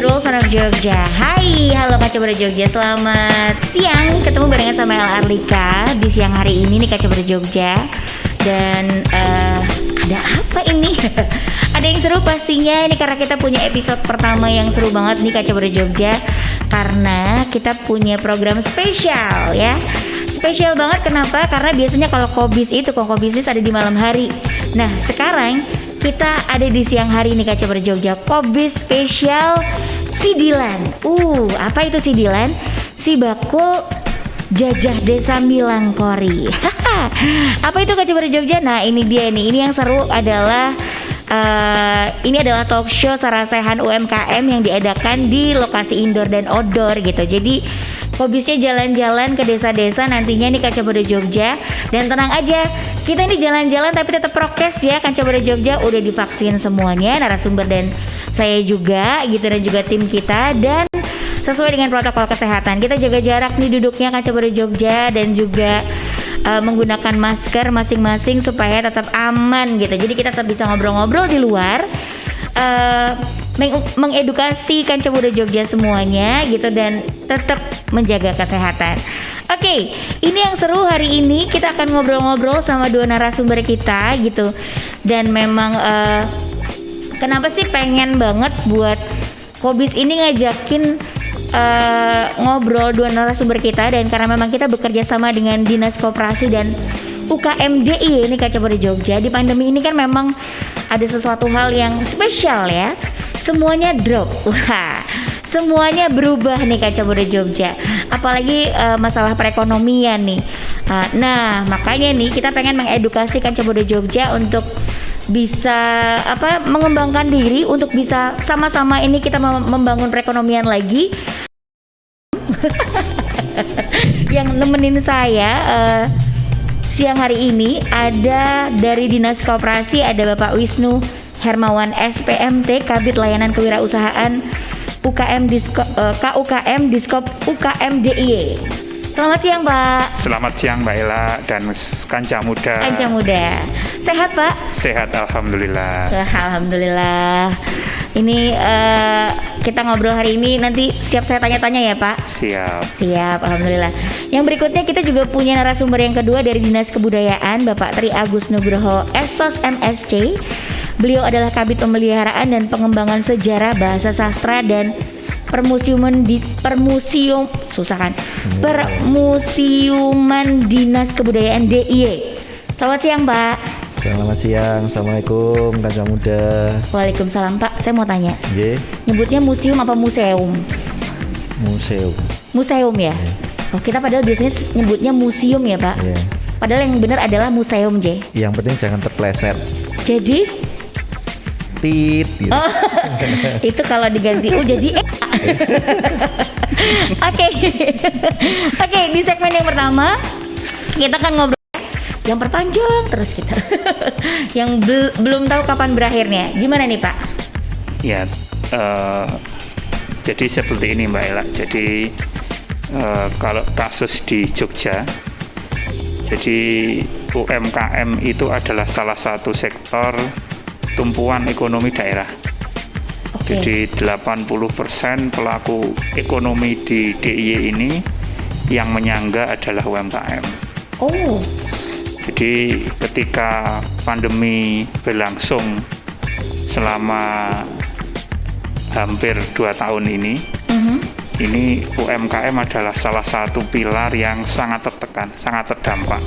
Nurul Son of Jogja. Hai, halo Kaca Muda Jogja. Selamat siang, ketemu barengan sama El Arlika di siang hari ini nih Kaca Muda Jogja. Dan ada apa ini? Ada yang seru pastinya ini karena kita punya episode pertama yang seru banget nih Kaca Muda Jogja. Karena kita punya program spesial ya. Spesial banget kenapa? Karena biasanya kalau Kobis itu Koko Bisnis ada di malam hari. Nah sekarang kita ada di siang hari nih Kaca Muda Jogja. Kobis spesial Sidilan. Apa itu Sidilan? Si bakul jajah desa Milangkori. Apa itu Kaca Muda Jogja? Nah ini dia nih. Ini yang seru adalah ini adalah talk show sarasehan UMKM yang diadakan di lokasi indoor dan outdoor gitu. Jadi Kobisnya jalan-jalan ke desa-desa nantinya nih Kaca Muda Jogja. Dan tenang aja, kita ini jalan-jalan tapi tetap prokes ya. Kaca Muda Jogja udah divaksin semuanya, narasumber dan saya juga gitu, dan juga tim kita. Dan sesuai dengan protokol kesehatan, kita jaga jarak nih duduknya Kaca Muda Jogja. Dan juga menggunakan masker masing-masing supaya tetap aman gitu. Jadi kita tetap bisa ngobrol-ngobrol di luar, mengedukasi Kaca Muda Jogja semuanya gitu, dan tetap menjaga kesehatan. Oke, ini yang seru hari ini kita akan ngobrol-ngobrol sama dua narasumber kita gitu. Dan memang kenapa sih pengen banget buat Kobis ini ngajakin ngobrol dua narasumber kita, dan karena memang kita bekerja sama dengan Dinas Koperasi dan UKM DIY ini Kaca Muda Jogja. Di pandemi ini kan memang ada sesuatu hal yang spesial ya. Semuanya drop. Wah, semuanya berubah nih Kaca Muda Jogja. Apalagi masalah perekonomian nih. Nah, makanya nih kita pengen mengedukasi Kaca Muda Jogja untuk bisa mengembangkan diri, untuk bisa sama-sama ini kita membangun perekonomian lagi. Yang nemenin saya siang hari ini ada dari Dinas Koperasi, ada Bapak Wisnu Hermawan SPMT, Kabid Layanan Kewirausahaan UKM Diskop UKM DIY. Selamat siang Pak. Selamat siang Mbak Ella dan Kaca Muda. Kaca Muda. Sehat Pak? Sehat alhamdulillah. Alhamdulillah. Ini kita ngobrol hari ini, nanti siap saya tanya-tanya ya Pak? Siap, alhamdulillah. Yang berikutnya kita juga punya narasumber yang kedua dari Dinas Kebudayaan, Bapak Tri Agus Nugroho SOS MSC. Beliau adalah Kabid Pemeliharaan dan Pengembangan Sejarah Bahasa Sastra dan Permusiuman Dinas Kebudayaan DIY. Selamat siang Pak. Selamat siang, assalamualaikum Kaca Muda. Waalaikumsalam Pak. Saya mau tanya, nyebutnya museum apa museum? Museum ya? Oh, kita padahal biasanya nyebutnya museum ya Pak? Padahal yang benar adalah museum J. Yang penting jangan terpleset. Jadi tit gitu. Itu kalau diganti jadi Oke, di segmen yang pertama kita akan ngobrol yang perpanjang terus kita. Yang belum tahu kapan berakhirnya. Gimana nih Pak? Ya, jadi seperti ini Mbak Ella. Jadi kalau kasus di Jogja, jadi UMKM itu adalah salah satu sektor tumpuan ekonomi daerah. Jadi 80% pelaku ekonomi di DIY ini yang menyangga adalah UMKM. Jadi ketika pandemi berlangsung selama hampir 2 tahun ini, ini UMKM adalah salah satu pilar yang sangat tertekan, sangat terdampak.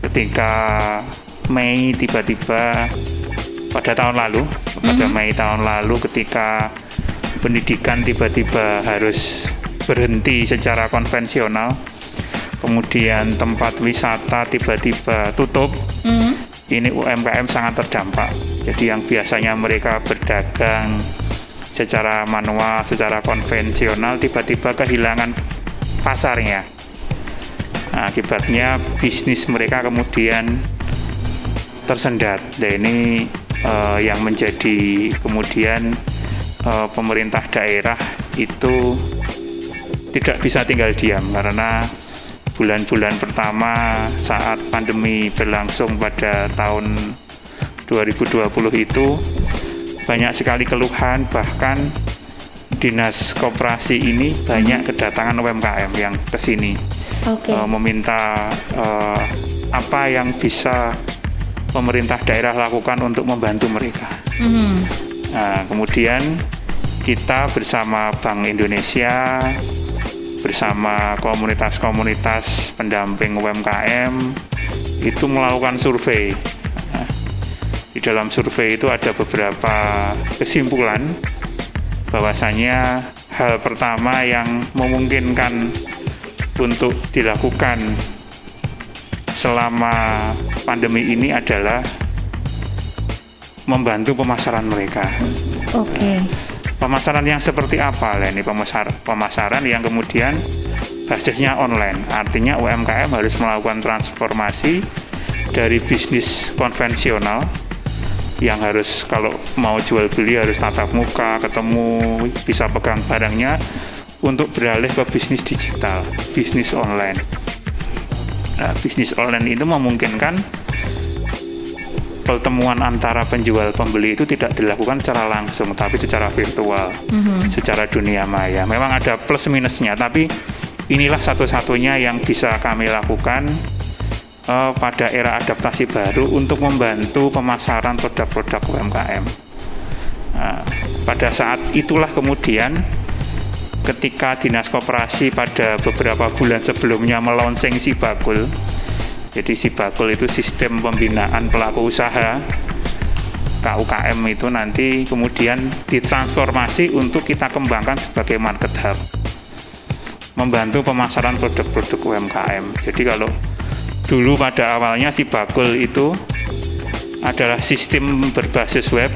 Ketika Mei tiba-tiba pada Mei tahun lalu ketika pendidikan tiba-tiba harus berhenti secara konvensional, kemudian tempat wisata tiba-tiba tutup, ini UMKM sangat terdampak. Jadi yang biasanya mereka berdagang secara manual, secara konvensional, tiba-tiba kehilangan pasarnya. Nah, akibatnya bisnis mereka kemudian tersendat. Dan ini yang menjadi kemudian pemerintah daerah itu tidak bisa tinggal diam, karena bulan-bulan pertama saat pandemi berlangsung pada tahun 2020 itu banyak sekali keluhan, bahkan Dinas Koperasi ini banyak kedatangan UMKM yang ke sini meminta apa yang bisa pemerintah daerah lakukan untuk membantu mereka. Nah, kemudian kita bersama Bank Indonesia, bersama komunitas-komunitas pendamping UMKM itu melakukan survei. Nah, di dalam survei itu ada beberapa kesimpulan bahwasanya hal pertama yang memungkinkan untuk dilakukan selama pandemi ini adalah membantu pemasaran mereka. Pemasaran yang seperti apa lah ini? Pemasaran yang kemudian basisnya online. Artinya UMKM harus melakukan transformasi dari bisnis konvensional yang harus kalau mau jual beli harus tatap muka, ketemu, bisa pegang barangnya, untuk beralih ke bisnis digital, bisnis online. Nah, bisnis online itu memungkinkan pertemuan antara penjual pembeli itu tidak dilakukan secara langsung, tapi secara virtual, secara dunia maya. Memang ada plus minusnya, tapi inilah satu-satunya yang bisa kami lakukan pada era adaptasi baru untuk membantu pemasaran produk-produk UMKM. Nah, pada saat itulah kemudian ketika Dinas Koperasi pada beberapa bulan sebelumnya melonseng Sibakul. Jadi Sibakul itu sistem pembinaan pelaku usaha KUKM itu nanti kemudian ditransformasi untuk kita kembangkan sebagai market hub, membantu pemasaran produk-produk UMKM. Jadi kalau dulu pada awalnya Sibakul itu adalah sistem berbasis web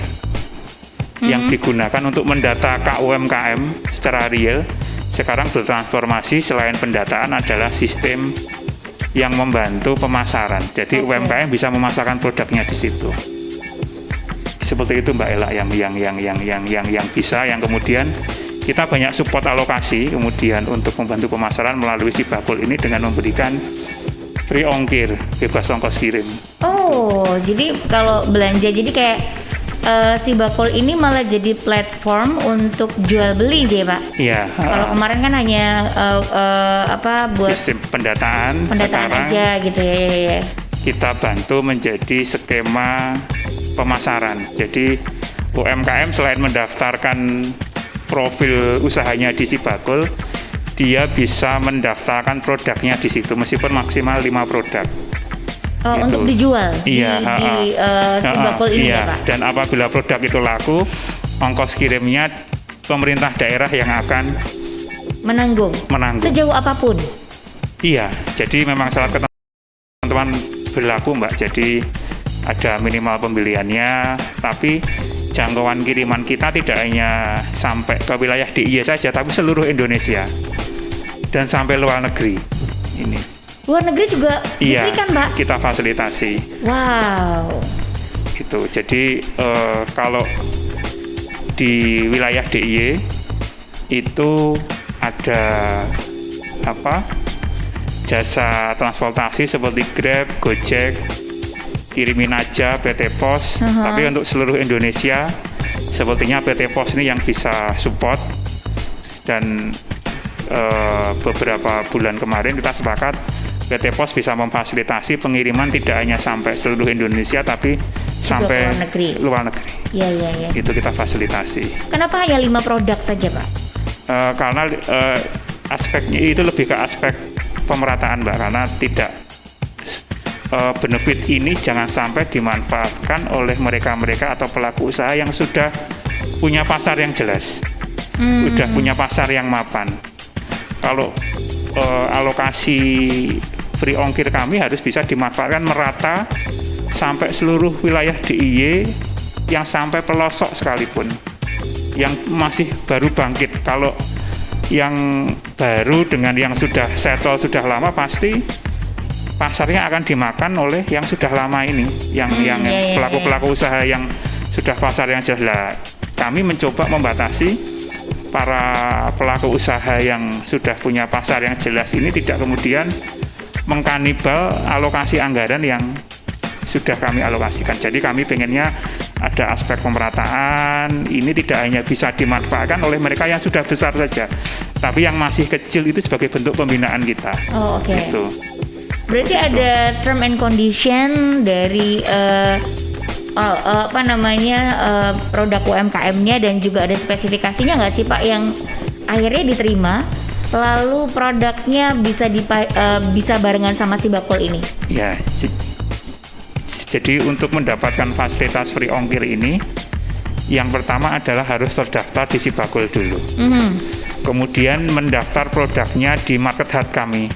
yang digunakan untuk mendata KUMKM secara real, sekarang bertransformasi selain pendataan adalah sistem yang membantu pemasaran. Jadi UMKM bisa memasarkan produknya di situ. Seperti itu Mbak Ella yang bisa, yang kemudian kita banyak support alokasi kemudian untuk membantu pemasaran melalui Sibakul ini dengan memberikan free ongkir, bebas ongkos kirim. Oh, jadi kalau belanja jadi kayak Sibakul ini malah jadi platform untuk jual beli dia Pak. Iya. Kalau kemarin kan hanya buat sistem pendataan sekarang aja gitu ya. Kita bantu menjadi skema pemasaran. Jadi UMKM selain mendaftarkan profil usahanya di Sibakul, dia bisa mendaftarkan produknya di situ meskipun maksimal 5 produk. Gitu. Untuk dijual di Sibakul ini ya Pak? Dan apabila produk itu laku, ongkos kirimnya pemerintah daerah yang akan menanggung. Sejauh apapun? Iya, jadi memang syarat ketentuan berlaku Mbak, jadi ada minimal pembeliannya, tapi jangkauan kiriman kita tidak hanya sampai ke wilayah DIY saja, tapi seluruh Indonesia dan sampai luar negeri. Ini luar negeri juga diberikan Mbak? Kita fasilitasi. Wow. Itu jadi kalau di wilayah DIY itu ada jasa transportasi seperti Grab, Gojek, kirimin aja PT Pos. Tapi untuk seluruh Indonesia sepertinya PT Pos ini yang bisa support, dan beberapa bulan kemarin kita sepakat PT Pos bisa memfasilitasi pengiriman tidak hanya sampai seluruh Indonesia tapi sampai luar negeri. Iya. Itu kita fasilitasi. Kenapa hanya 5 produk saja Pak? Karena aspeknya itu lebih ke aspek pemerataan Mbak, karena tidak benefit ini jangan sampai dimanfaatkan oleh mereka-mereka atau pelaku usaha yang sudah punya pasar yang jelas, sudah punya pasar yang mapan. Kalau alokasi free ongkir kami harus bisa dimanfaatkan merata sampai seluruh wilayah DIY yang sampai pelosok sekalipun, yang masih baru bangkit. Kalau yang baru dengan yang sudah settle sudah lama, pasti pasarnya akan dimakan oleh yang sudah lama ini, yang pelaku-pelaku usaha yang sudah pasar yang jelas. Kami mencoba membatasi para pelaku usaha yang sudah punya pasar yang jelas ini tidak kemudian mengkanibal alokasi anggaran yang sudah kami alokasikan. Jadi kami pengennya ada aspek pemerataan. Ini tidak hanya bisa dimanfaatkan oleh mereka yang sudah besar saja, tapi yang masih kecil itu sebagai bentuk pembinaan kita. Oh, oke. Gitu. Berarti ada term and condition dari produk UMKM-nya, dan juga ada spesifikasinya nggak sih Pak yang akhirnya diterima, lalu produknya bisa barengan sama si bakul ini? Ya, jadi untuk mendapatkan fasilitas free ongkir ini, yang pertama adalah harus terdaftar di Sibakul dulu. Kemudian mendaftar produknya di market hub kami.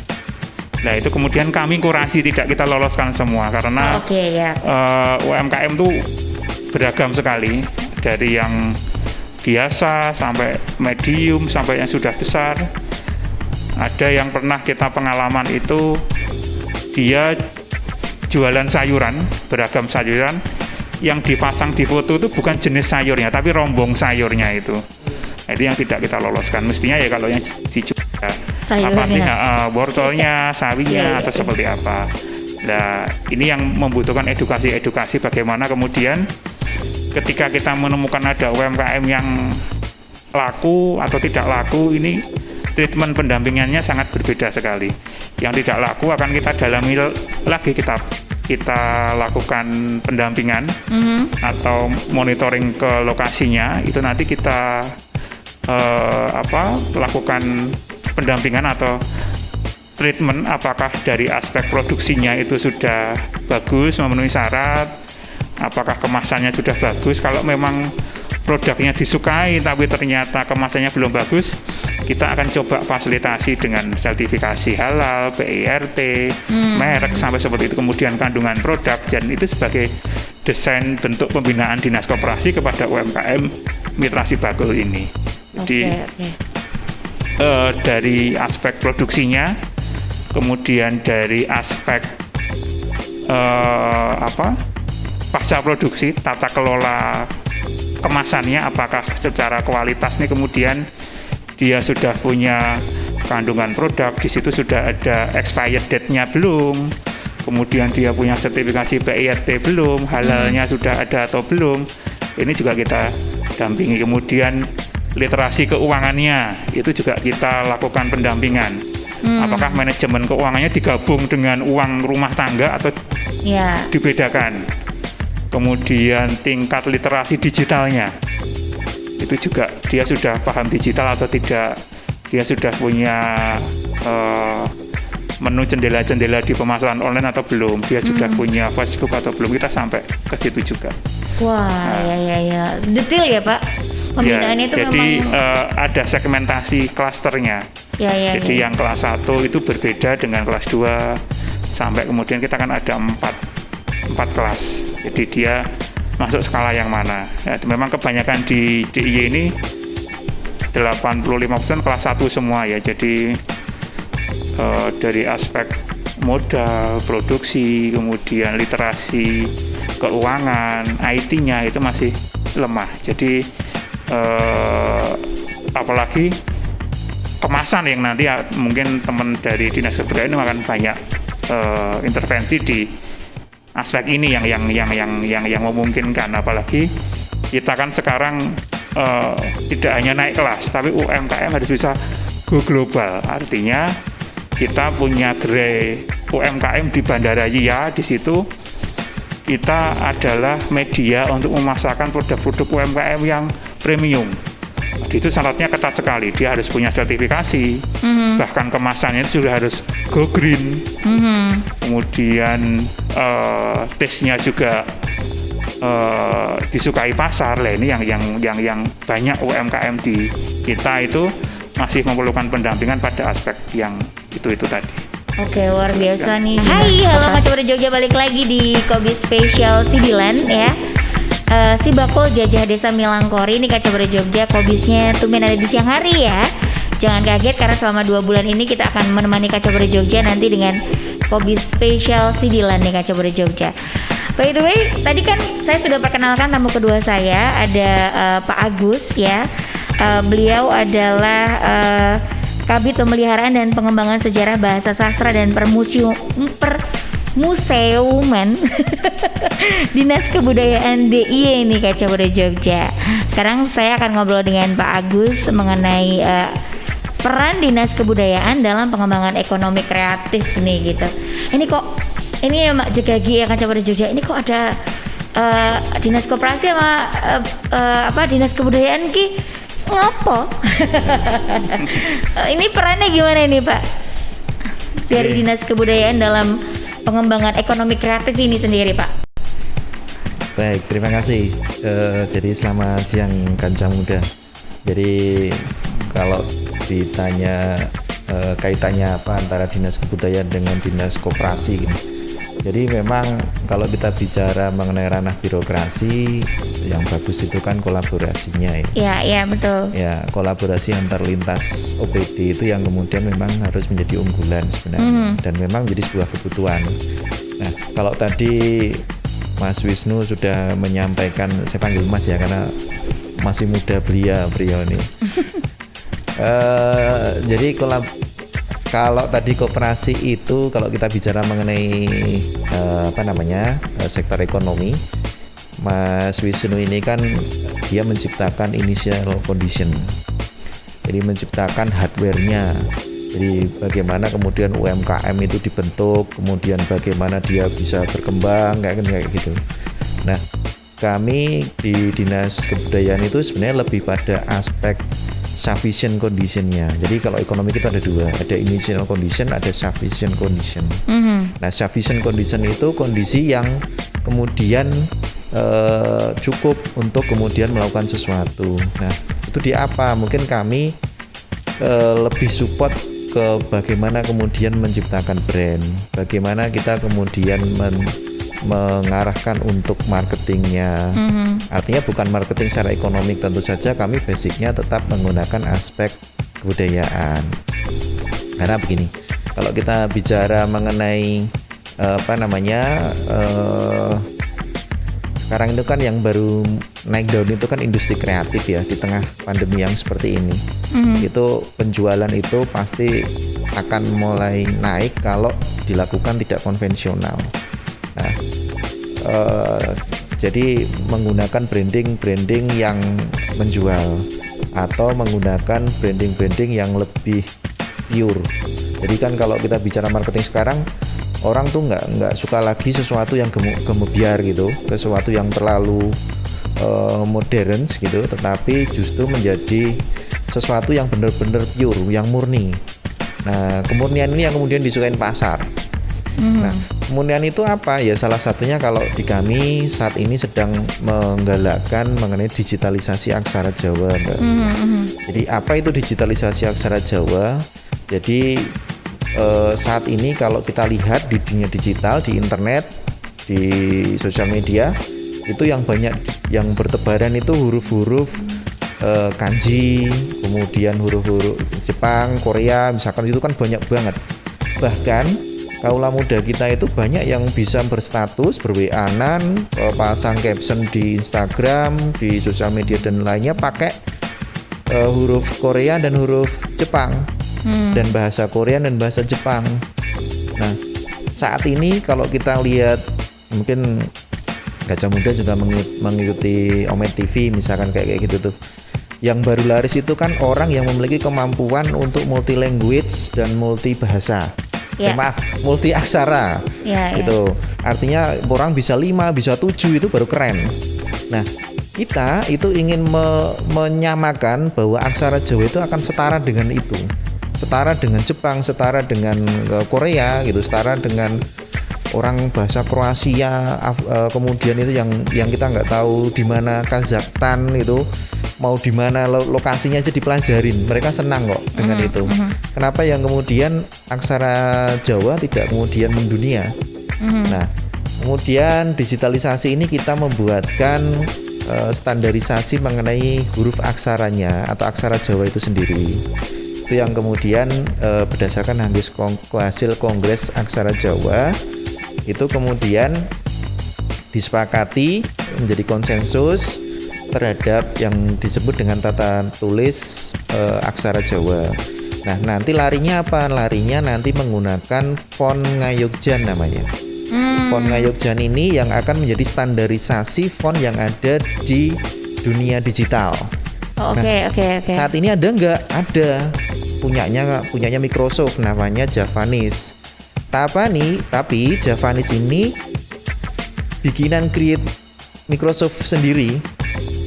Nah itu kemudian kami kurasi, tidak kita loloskan semua karena UMKM itu beragam sekali, dari yang biasa sampai medium sampai yang sudah besar. Ada yang pernah kita pengalaman itu dia jualan sayuran, beragam sayuran, yang dipasang di foto itu bukan jenis sayurnya tapi rombong sayurnya itu. Nah, itu yang tidak kita loloskan. Mestinya ya kalau yang dijual apa sih wortelnya, sawinya atau seperti apa. Nah, ini yang membutuhkan edukasi bagaimana kemudian ketika kita menemukan ada UMKM yang laku atau tidak laku, ini treatment pendampingannya sangat berbeda sekali. Yang tidak laku akan kita dalami lagi, kita lakukan pendampingan atau monitoring ke lokasinya. Itu nanti kita lakukan pendampingan atau treatment, apakah dari aspek produksinya itu sudah bagus, memenuhi syarat, apakah kemasannya sudah bagus. Kalau memang produknya disukai tapi ternyata kemasannya belum bagus, kita akan coba fasilitasi dengan sertifikasi halal, PIRT, merek sampai seperti itu, kemudian kandungan produk, dan itu sebagai desain bentuk pembinaan dinas koperasi kepada UMKM mitra Sibakul ini. Jadi dari aspek produksinya, kemudian dari aspek pasca produksi, tata kelola kemasannya, apakah secara kualitas nih kemudian dia sudah punya kandungan produk, di situ sudah ada expired date-nya belum, kemudian dia punya sertifikasi PIRT belum, halalnya sudah ada atau belum, ini juga kita dampingi. Kemudian literasi keuangannya itu juga kita lakukan pendampingan. Apakah manajemen keuangannya digabung dengan uang rumah tangga atau dibedakan. Kemudian tingkat literasi digitalnya, itu juga dia sudah paham digital atau tidak, dia sudah punya menu jendela-jendela di pemasaran online atau belum, dia sudah punya Facebook atau belum, kita sampai ke situ juga. Wah, ya detail ya Pak. Pembinaannya itu jadi memang ada segmentasi klasternya. Jadi yang kelas 1 itu berbeda dengan kelas 2 sampai kemudian kita kan ada 4 kelas. Jadi dia masuk skala yang mana. Ya, memang kebanyakan di DIY ini 85% kelas 1 semua ya. Jadi dari aspek modal, produksi, kemudian literasi keuangan, IT-nya itu masih lemah. Jadi apalagi kemasan yang nanti mungkin teman dari dinas kebudayaan ini akan banyak intervensi di aspek ini yang memungkinkan. Apalagi kita kan sekarang tidak hanya naik kelas, tapi UMKM harus bisa go global. Artinya kita punya gerai UMKM di Bandara Yia, di situ kita adalah media untuk memasarkan produk-produk UMKM yang premium. Itu syaratnya ketat sekali, dia harus punya sertifikasi, bahkan kemasannya itu sudah harus go green. Kemudian taste-nya juga disukai pasar. Lah ini yang banyak UMKM di kita itu masih memerlukan pendampingan pada aspek yang itu tadi. Oke, luar biasa nih. Hai, halo Mas Coba Jogja, balik lagi di Kobis Spesial Sidilan ya. Sibakul Jajah Desa Milangkori ini Kaca Muda Jogja, Kobisnya tumben ada di siang hari ya. Jangan kaget karena selama 2 bulan ini kita akan menemani Kaca Muda Jogja nanti dengan Kobis Spesial Sidilan nih Kaca Muda Jogja. By the way, tadi kan saya sudah perkenalkan tamu kedua saya, ada Pak Agus ya. Beliau adalah Kabid Pemeliharaan dan Pengembangan Sejarah Bahasa Sastra dan museuman Dinas Kebudayaan DIY ini Kaca Muda Jogja. Sekarang saya akan ngobrol dengan Pak Agus mengenai peran Dinas Kebudayaan dalam pengembangan ekonomi kreatif nih gitu. Ini ya Mak Jegagi ya Kaca Muda Jogja. Ini kok ada Dinas Koperasi sama Dinas Kebudayaan ki ngopo? Ini perannya gimana nih Pak? Dari Dinas Kebudayaan dalam pengembangan ekonomi kreatif ini sendiri Pak. Baik, terima kasih. Jadi selamat siang Kanca Muda. Jadi kalau ditanya kaitannya apa antara Dinas Kebudayaan dengan Dinas Koperasi gitu. Jadi memang kalau kita bicara mengenai ranah birokrasi, yang bagus itu kan kolaborasinya ya. Iya betul. Ya, kolaborasi antar lintas OPD itu yang kemudian memang harus menjadi unggulan sebenarnya, dan memang menjadi sebuah kebutuhan. Nah, kalau tadi Mas Wisnu sudah menyampaikan, saya panggil Mas ya karena masih muda beliau nih. Jadi kalau tadi koperasi itu, kalau kita bicara mengenai sektor ekonomi, Mas Wisnu ini kan dia menciptakan initial condition, jadi menciptakan hardware-nya. Jadi bagaimana kemudian UMKM itu dibentuk, kemudian bagaimana dia bisa berkembang kayak gitu. Nah, kami di Dinas Kebudayaan itu sebenarnya lebih pada aspek sufficient condition-nya. Jadi kalau ekonomi kita ada dua, ada initial condition, ada sufficient condition. Nah, sufficient condition itu kondisi yang kemudian cukup untuk kemudian melakukan sesuatu. Nah, itu di apa? Mungkin kami lebih support ke bagaimana kemudian menciptakan brand, bagaimana kita kemudian mengarahkan untuk marketingnya. Artinya bukan marketing secara ekonomi, tentu saja kami basicnya tetap menggunakan aspek kebudayaan. Karena begini, kalau kita bicara mengenai sekarang itu kan yang baru naik daun itu kan industri kreatif ya, di tengah pandemi yang seperti ini. Itu penjualan itu pasti akan mulai naik kalau dilakukan tidak konvensional. Nah, jadi menggunakan branding yang menjual atau menggunakan branding yang lebih pure. Jadi kan kalau kita bicara marketing sekarang, orang tuh nggak suka lagi sesuatu yang gemubiar gitu, sesuatu yang terlalu modern gitu, tetapi justru menjadi sesuatu yang benar-benar pure, yang murni. Nah, kemurnian ini yang kemudian disukain pasar. Nah, kemurnian itu apa? Ya salah satunya kalau di kami saat ini sedang menggalakkan mengenai digitalisasi aksara Jawa, Mbak. Jadi apa itu digitalisasi aksara Jawa? Jadi saat ini kalau kita lihat di dunia digital, di internet, di sosial media, itu yang banyak yang bertebaran itu huruf-huruf kanji, kemudian huruf-huruf Jepang, Korea, misalkan itu kan banyak banget. Bahkan kaula muda kita itu banyak yang bisa berstatus, berwa-an, pasang caption di Instagram, di sosial media dan lainnya pakai huruf Korea dan huruf Jepang, dan bahasa Korea dan bahasa Jepang. Nah, saat ini kalau kita lihat, mungkin Kaca Muda juga mengikuti Omet TV misalkan kayak gitu tuh. Yang baru laris itu kan orang yang memiliki kemampuan untuk multi language dan multi bahasa. Multi aksara. Itu artinya orang bisa 5, bisa 7, itu baru keren. Nah, kita itu ingin menyamakan bahwa aksara Jawa itu akan setara dengan itu, setara dengan Jepang, setara dengan Korea gitu, setara dengan orang bahasa Kroasia, kemudian itu yang kita nggak tahu di mana, Kazakhstan itu mau di mana lokasinya aja dipelajarin, mereka senang kok dengan itu. Kenapa yang kemudian aksara Jawa tidak kemudian mendunia? Nah, kemudian digitalisasi ini kita membuatkan standarisasi mengenai huruf aksaranya atau aksara Jawa itu sendiri. Itu yang kemudian berdasarkan hasil Kongres Aksara Jawa itu kemudian disepakati menjadi konsensus terhadap yang disebut dengan tata tulis aksara Jawa. Nah, nanti larinya apa? Larinya nanti menggunakan font Ngayogjan namanya. Font Ngayogjan ini yang akan menjadi standarisasi font yang ada di dunia digital. Oke. Saat ini ada nggak? Ada. Punyanya Microsoft, namanya Javanese. Tapi Javanese ini bikinan create Microsoft sendiri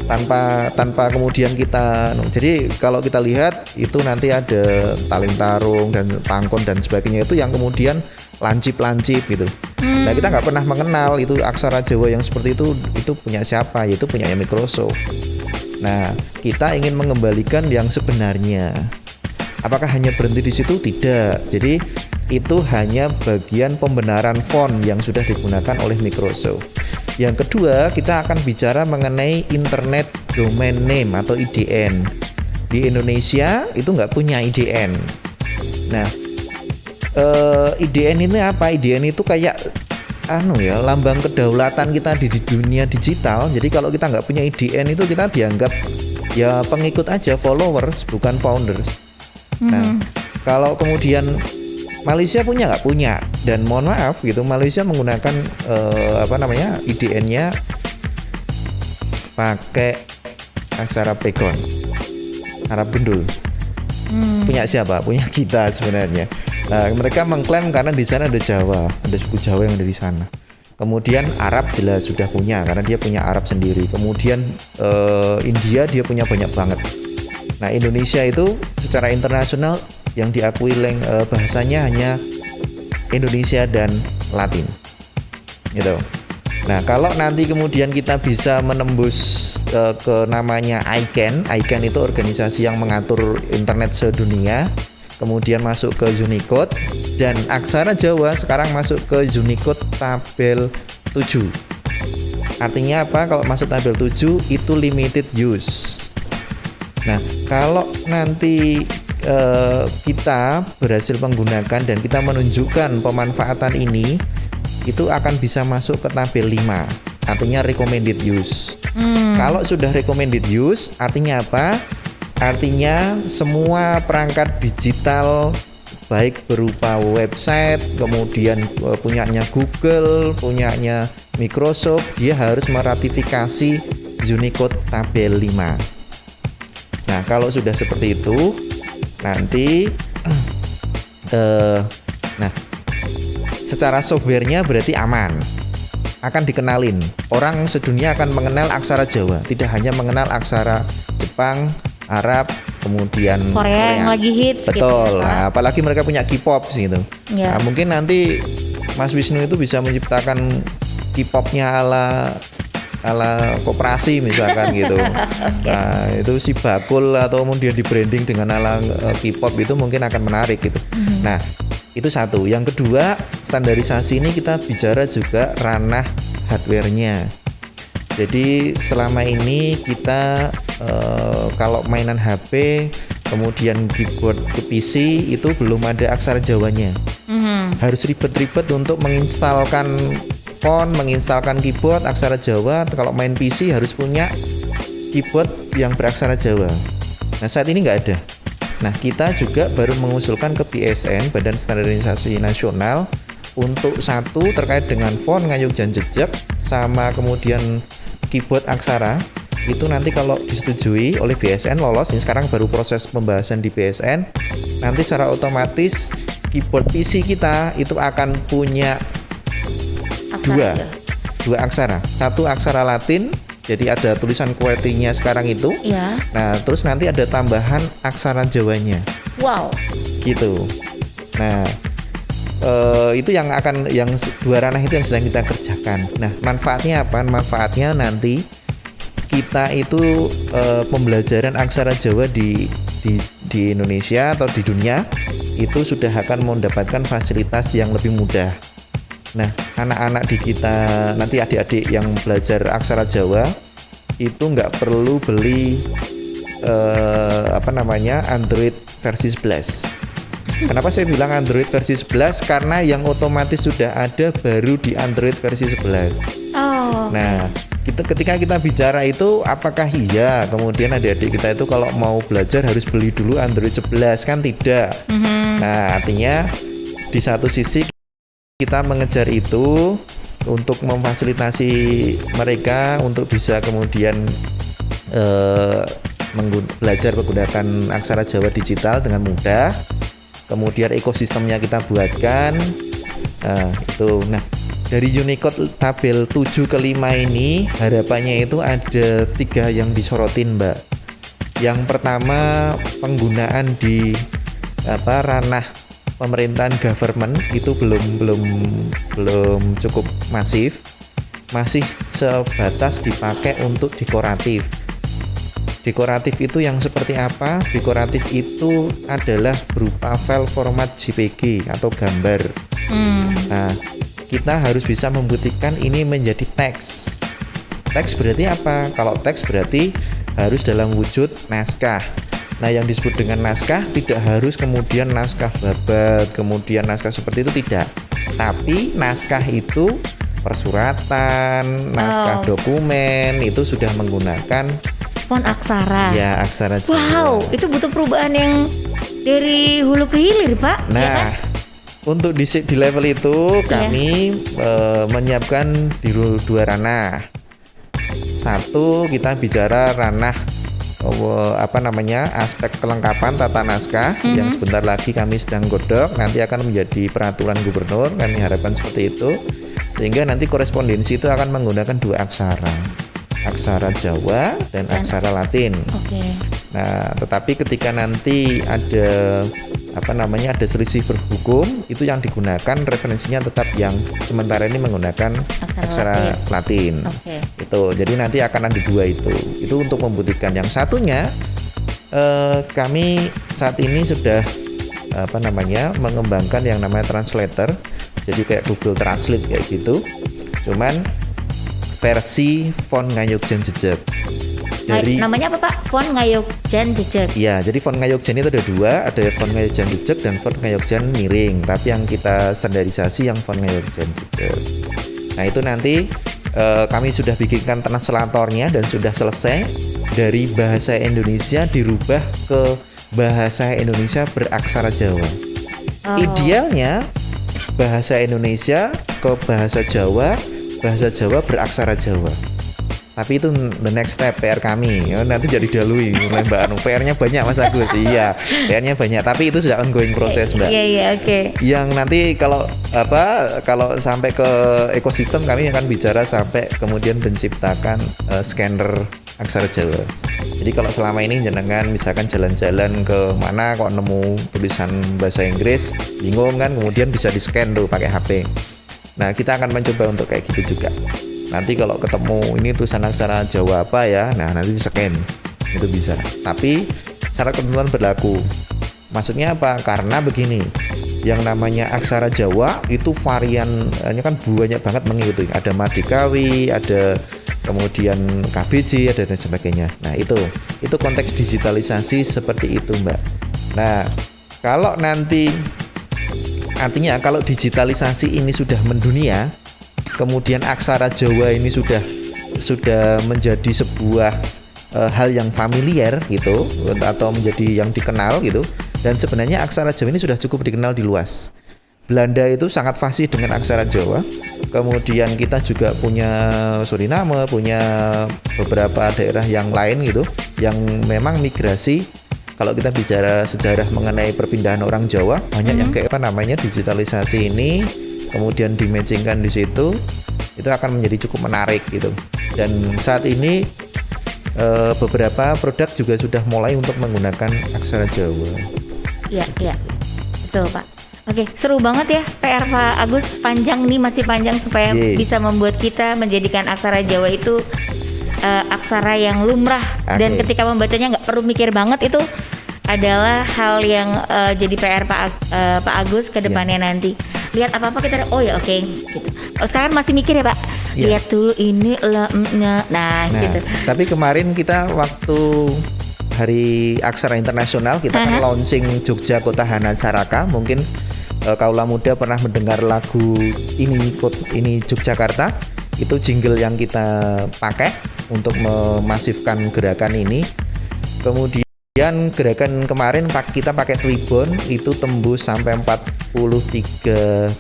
tanpa kemudian kita. Jadi kalau kita lihat itu nanti ada taling tarung dan pangkon dan sebagainya itu yang kemudian lancip gitu. Nah, kita nggak pernah mengenal itu aksara Jawa yang seperti itu punya siapa, yaitu punyanya Microsoft. Nah, kita ingin mengembalikan yang sebenarnya. Apakah hanya berhenti di situ? Tidak. Jadi itu hanya bagian pembenaran font yang sudah digunakan oleh Microsoft. Yang kedua, kita akan bicara mengenai Internet Domain Name atau IDN. Di Indonesia itu nggak punya IDN. Nah, IDN ini apa? IDN itu kayak lambang kedaulatan kita di dunia digital. Jadi kalau kita nggak punya IDN itu kita dianggap ya pengikut aja, followers, bukan founders. Nah, kalau kemudian Malaysia nggak punya, dan mohon maaf gitu, Malaysia menggunakan IDN-nya pakai aksara pegon, Arab gundul. Punya siapa? Punya kita sebenarnya. Nah, mereka mengklaim karena di sana ada Jawa, ada suku Jawa yang ada di sana. Kemudian Arab jelas sudah punya karena dia punya Arab sendiri. Kemudian India dia punya banyak banget. Nah, Indonesia itu secara internasional yang diakui bahasanya hanya Indonesia dan Latin, gitu. Nah, kalau nanti kemudian kita bisa menembus ke namanya ICANN itu organisasi yang mengatur internet sedunia, kemudian masuk ke Unicode, dan aksara Jawa sekarang masuk ke Unicode tabel 7. Artinya apa? Kalau masuk tabel 7 itu limited use. Nah, kalau nanti kita berhasil menggunakan dan kita menunjukkan pemanfaatan ini, itu akan bisa masuk ke tabel 5, artinya recommended use. Kalau sudah recommended use, artinya apa? Artinya semua perangkat digital baik berupa website, kemudian punyanya Google, punyanya Microsoft, dia harus meratifikasi Unicode tabel 5. Nah, kalau sudah seperti itu, nanti secara softwarenya berarti aman, akan dikenalin. Orang sedunia akan mengenal aksara Jawa, tidak hanya mengenal aksara Jepang, Arab, kemudian Korea yang lagi hits. Betul. Gitu. Nah, apalagi mereka punya K-pop gitu. Ya. Nah, mungkin nanti Mas Wisnu itu bisa menciptakan K-popnya ala koperasi misalkan gitu. Okay. Nah, itu si bakul atau kemudian di branding dengan ala K-pop itu mungkin akan menarik gitu. Nah, itu satu. Yang kedua, standarisasi ini kita bicara juga ranah hardware-nya. Jadi selama ini kita kalau mainan HP kemudian keyboard ke PC itu belum ada aksara Jawanya. Harus ribet-ribet untuk menginstalkan font, menginstalkan keyboard aksara Jawa. Kalau main PC harus punya keyboard yang beraksara Jawa. Nah, saat ini nggak ada. Nah, kita juga baru mengusulkan ke BSN, Badan Standarisasi Nasional, untuk satu terkait dengan font Ngayogjan Jejeg sama kemudian keyboard aksara. Itu nanti kalau disetujui oleh BSN lolos, ini sekarang baru proses pembahasan di BSN, nanti secara otomatis keyboard PC kita itu akan punya dua aksara. Satu aksara Latin, jadi ada tulisan QWERTY-nya sekarang itu. Ya. Nah, terus nanti ada tambahan aksara Jawanya. Wow. Gitu. Nah, itu yang dua ranah itu yang sedang kita kerjakan. Nah, manfaatnya apa? Manfaatnya nanti kita itu pembelajaran aksara Jawa di Indonesia atau di dunia itu sudah akan mendapatkan fasilitas yang lebih mudah. Nah, anak-anak di kita nanti, adik-adik yang belajar aksara Jawa itu nggak perlu beli Android versi 11. Kenapa saya bilang Android versi 11? Karena yang otomatis sudah ada baru di Android versi 11. Oh. Nah, ketika kita bicara itu, apakah iya kemudian adik-adik kita itu kalau mau belajar harus beli dulu Android 11? Kan tidak. Nah, artinya di satu sisi kita mengejar itu untuk memfasilitasi mereka untuk bisa kemudian belajar menggunakan aksara Jawa digital dengan mudah. Kemudian ekosistemnya kita buatkan. Nah, dari Unicode tabel 7 ke 5 ini harapannya itu ada 3 yang disorotin, Mbak. Yang pertama, penggunaan di ranah pemerintahan government itu belum cukup masif. Masih sebatas dipakai untuk dekoratif. Dekoratif itu yang seperti apa? Dekoratif itu adalah berupa file format JPG atau gambar. Nah, kita harus bisa membuktikan ini menjadi teks. Teks berarti apa? Kalau teks berarti harus dalam wujud naskah. Nah, yang disebut dengan naskah tidak harus kemudian naskah babat, kemudian naskah seperti itu, tidak. Tapi naskah itu persuratan, naskah dokumen itu sudah menggunakan font aksara. Ya, aksara Jawa. Wow, itu butuh perubahan yang dari hulu ke hilir, Pak. Nah, ya kan? untuk di level itu kami menyiapkan di 2 ranah. Satu, kita bicara ranah aspek kelengkapan tata naskah yang sebentar lagi kami sedang godok, nanti akan menjadi peraturan gubernur. Kami harapkan seperti itu, sehingga nanti korespondensi itu akan menggunakan 2 aksara, aksara Jawa dan aksara Latin. Nah, tetapi ketika nanti ada ada selisih berhukum, itu yang digunakan referensinya tetap yang sementara ini menggunakan aksara Latin. Itu jadi nanti akan ada 2 itu untuk membuktikan. Yang satunya kami saat ini sudah mengembangkan yang namanya translator, jadi kayak Google Translate kayak gitu, cuman versi font Ngayogjan Jejeg. Namanya apa, Pak? Font Ngayogjan Jejeg. Iya, jadi font Ngayogjan itu ada 2, ada font Ngayogjan Jejeg dan font Ngayogjan miring. Tapi yang kita standarisasi yang font Ngayogjan Jejeg. Nah, itu nanti kami sudah bikinkan translatornya dan sudah selesai. Dari bahasa Indonesia dirubah ke bahasa Indonesia beraksara Jawa. Idealnya bahasa Indonesia ke bahasa Jawa beraksara Jawa. Tapi itu the next step PR kami. Nanti jadi dalui Mbak Anu. PR-nya banyak Mas Agus. Iya, PR-nya banyak. Tapi itu sudah ongoing proses, Mbak. Iya, oke. Yang nanti kalau sampai ke ekosistem, kami akan bicara sampai kemudian menciptakan scanner aksara Jawa. Jadi kalau selama ini jenengan misalkan jalan-jalan ke mana kok nemu tulisan bahasa Inggris, bingung kan, kemudian bisa di-scan tuh pakai HP. Nah, kita akan mencoba untuk kayak gitu juga. Nanti kalau ketemu ini tulisan aksara Jawa apa ya, nah nanti di-scan, itu bisa. Tapi syarat ketentuan berlaku. Maksudnya apa? Karena begini, yang namanya aksara Jawa itu variannya kan banyak banget mengikuti. Ada Madikawi, ada kemudian KBJ, ada dan sebagainya. Nah itu konteks digitalisasi seperti itu, Mbak. Nah kalau nanti artinya kalau digitalisasi ini sudah mendunia, kemudian aksara Jawa ini sudah menjadi sebuah hal yang familiar gitu, atau menjadi yang dikenal gitu. Dan sebenarnya aksara Jawa ini sudah cukup dikenal di luas. Belanda itu sangat fasih dengan aksara Jawa. Kemudian kita juga punya Suriname, punya beberapa daerah yang lain gitu, yang memang migrasi. Kalau kita bicara sejarah mengenai perpindahan orang Jawa, banyak yang kayak digitalisasi ini kemudian dimatchingkan di situ, itu akan menjadi cukup menarik gitu. Dan saat ini beberapa produk juga sudah mulai untuk menggunakan aksara Jawa. Iya, betul Pak. Oke, seru banget ya PR Pak Agus, panjang nih, masih panjang supaya bisa membuat kita menjadikan aksara Jawa itu aksara yang lumrah. Dan ketika membacanya nggak perlu mikir banget, itu adalah hal yang jadi PR Pak Agus ke depannya nanti. Lihat apa-apa kita, gitu. Sekarang masih mikir ya Pak, lihat dulu ini gitu. Tapi kemarin kita waktu Hari Aksara Internasional kita kan launching Jogja Kota Hana Caraka. Mungkin kaula muda pernah mendengar lagu ini Yogyakarta. Itu jingle yang kita pakai untuk memasifkan gerakan ini. Kemudian gerakan kemarin kita pakai Tribun, itu tembus sampai 43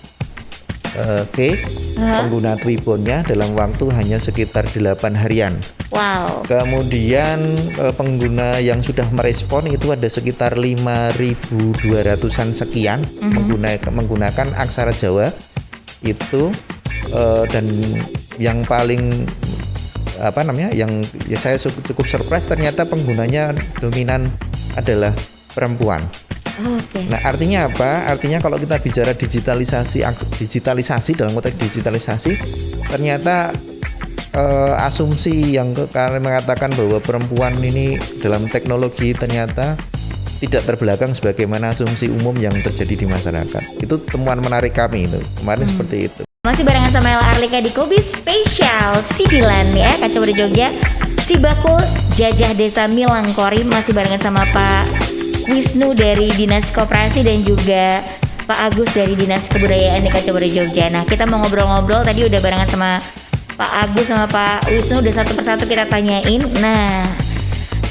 pengguna Tribonnya dalam waktu hanya sekitar 8 harian. Wow. Kemudian pengguna yang sudah merespon itu ada sekitar 5.200-an sekian menggunakan aksara Jawa itu, dan yang paling yang saya cukup surprise ternyata penggunanya dominan adalah perempuan. Oke. Nah, artinya apa? Artinya kalau kita bicara digitalisasi dalam konteks digitalisasi, ternyata asumsi yang kalian mengatakan bahwa perempuan ini dalam teknologi ternyata tidak terbelakang sebagaimana asumsi umum yang terjadi di masyarakat. Itu temuan menarik kami itu kemarin seperti itu. Masih barengan sama Ella Arlika di Kubis Spesial Sidilan ya, Kaca Muda Jogja. Si Bakul Jajah Desa Milangkori masih barengan sama Pak Wisnu dari Dinas Koperasi dan juga Pak Agus dari Dinas Kebudayaan di Kaca Muda Jogja. Nah, kita mau ngobrol-ngobrol tadi udah barengan sama Pak Agus sama Pak Wisnu, udah satu persatu kita tanyain. Nah,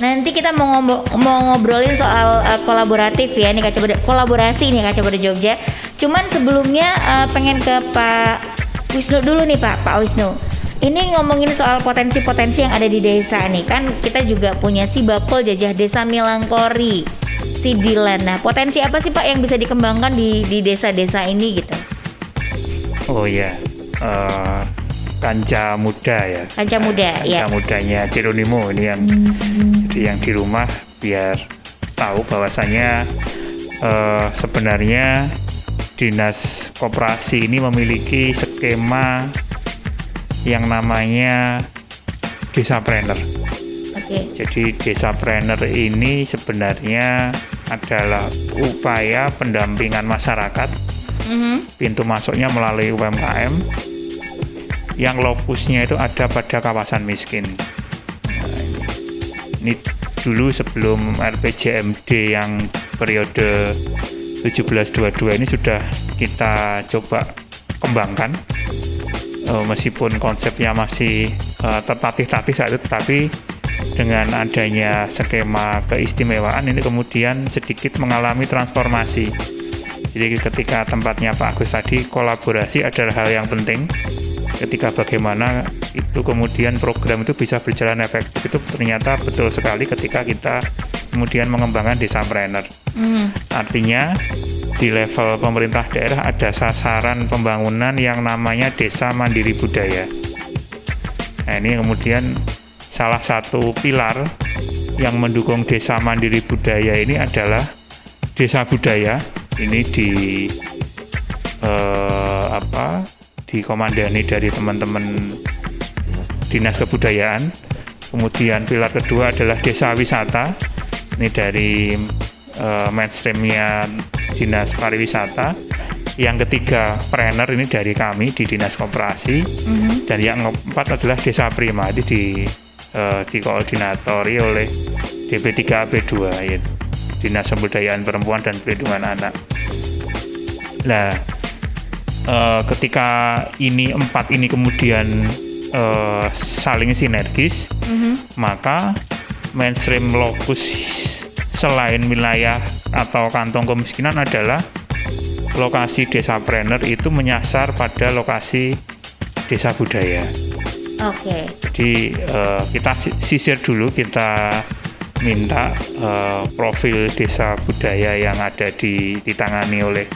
nanti kita mau ngobrolin soal kolaboratif ya, nih kolaborasi nih Kaca Muda Jogja. Cuman sebelumnya pengen ke Pak Wisnu dulu nih Pak Wisnu. Ini ngomongin soal potensi-potensi yang ada di desa nih, kan kita juga punya Si Bakul Jajah Desa Milangkori, Sidilan. Nah, potensi apa sih Pak yang bisa dikembangkan di desa-desa ini gitu? Oh ya, Kanca Muda ya. Kanca Muda ya. Kanca Mudanya Jeronimo ini yang jadi yang di rumah biar tahu bahwasanya sebenarnya Dinas Koperasi ini memiliki skema yang namanya Desapreneur. Oke. Jadi Desapreneur ini sebenarnya adalah upaya pendampingan masyarakat. Pintu masuknya melalui UMKM yang lokusnya itu ada pada kawasan miskin. Nah, ini dulu sebelum RPJMD yang periode 1722 ini sudah kita coba kembangkan, meskipun konsepnya masih tertatih-tatih saat itu, tetapi dengan adanya skema keistimewaan ini kemudian sedikit mengalami transformasi. Jadi ketika tempatnya Pak Agus tadi, kolaborasi adalah hal yang penting. Ketika bagaimana itu kemudian program itu bisa berjalan efektif, itu ternyata betul sekali ketika kita kemudian mengembangkan Desapreneur. Artinya di level pemerintah daerah ada sasaran pembangunan yang namanya Desa Mandiri Budaya. Nah, ini kemudian salah satu pilar yang mendukung Desa Mandiri Budaya ini adalah Desa Budaya. Ini dikomandani dari teman-teman Dinas Kebudayaan. Kemudian pilar kedua adalah Desa Wisata. Ini dari mainstreamnya Dinas Pariwisata. Yang ketiga Prener, ini dari kami di Dinas Koperasi. Dan yang keempat adalah Desa Prima, ini dikoordinatori oleh DP3AP2 yaitu Dinas Pemberdayaan Perempuan dan Perlindungan Anak. Nah, ketika empat ini kemudian saling sinergis, maka mainstream lokus selain wilayah atau kantong kemiskinan adalah lokasi Desapreneur itu menyasar pada lokasi desa budaya. Oke. Jadi kita sisir dulu, kita minta profil desa budaya yang ada ditangani oleh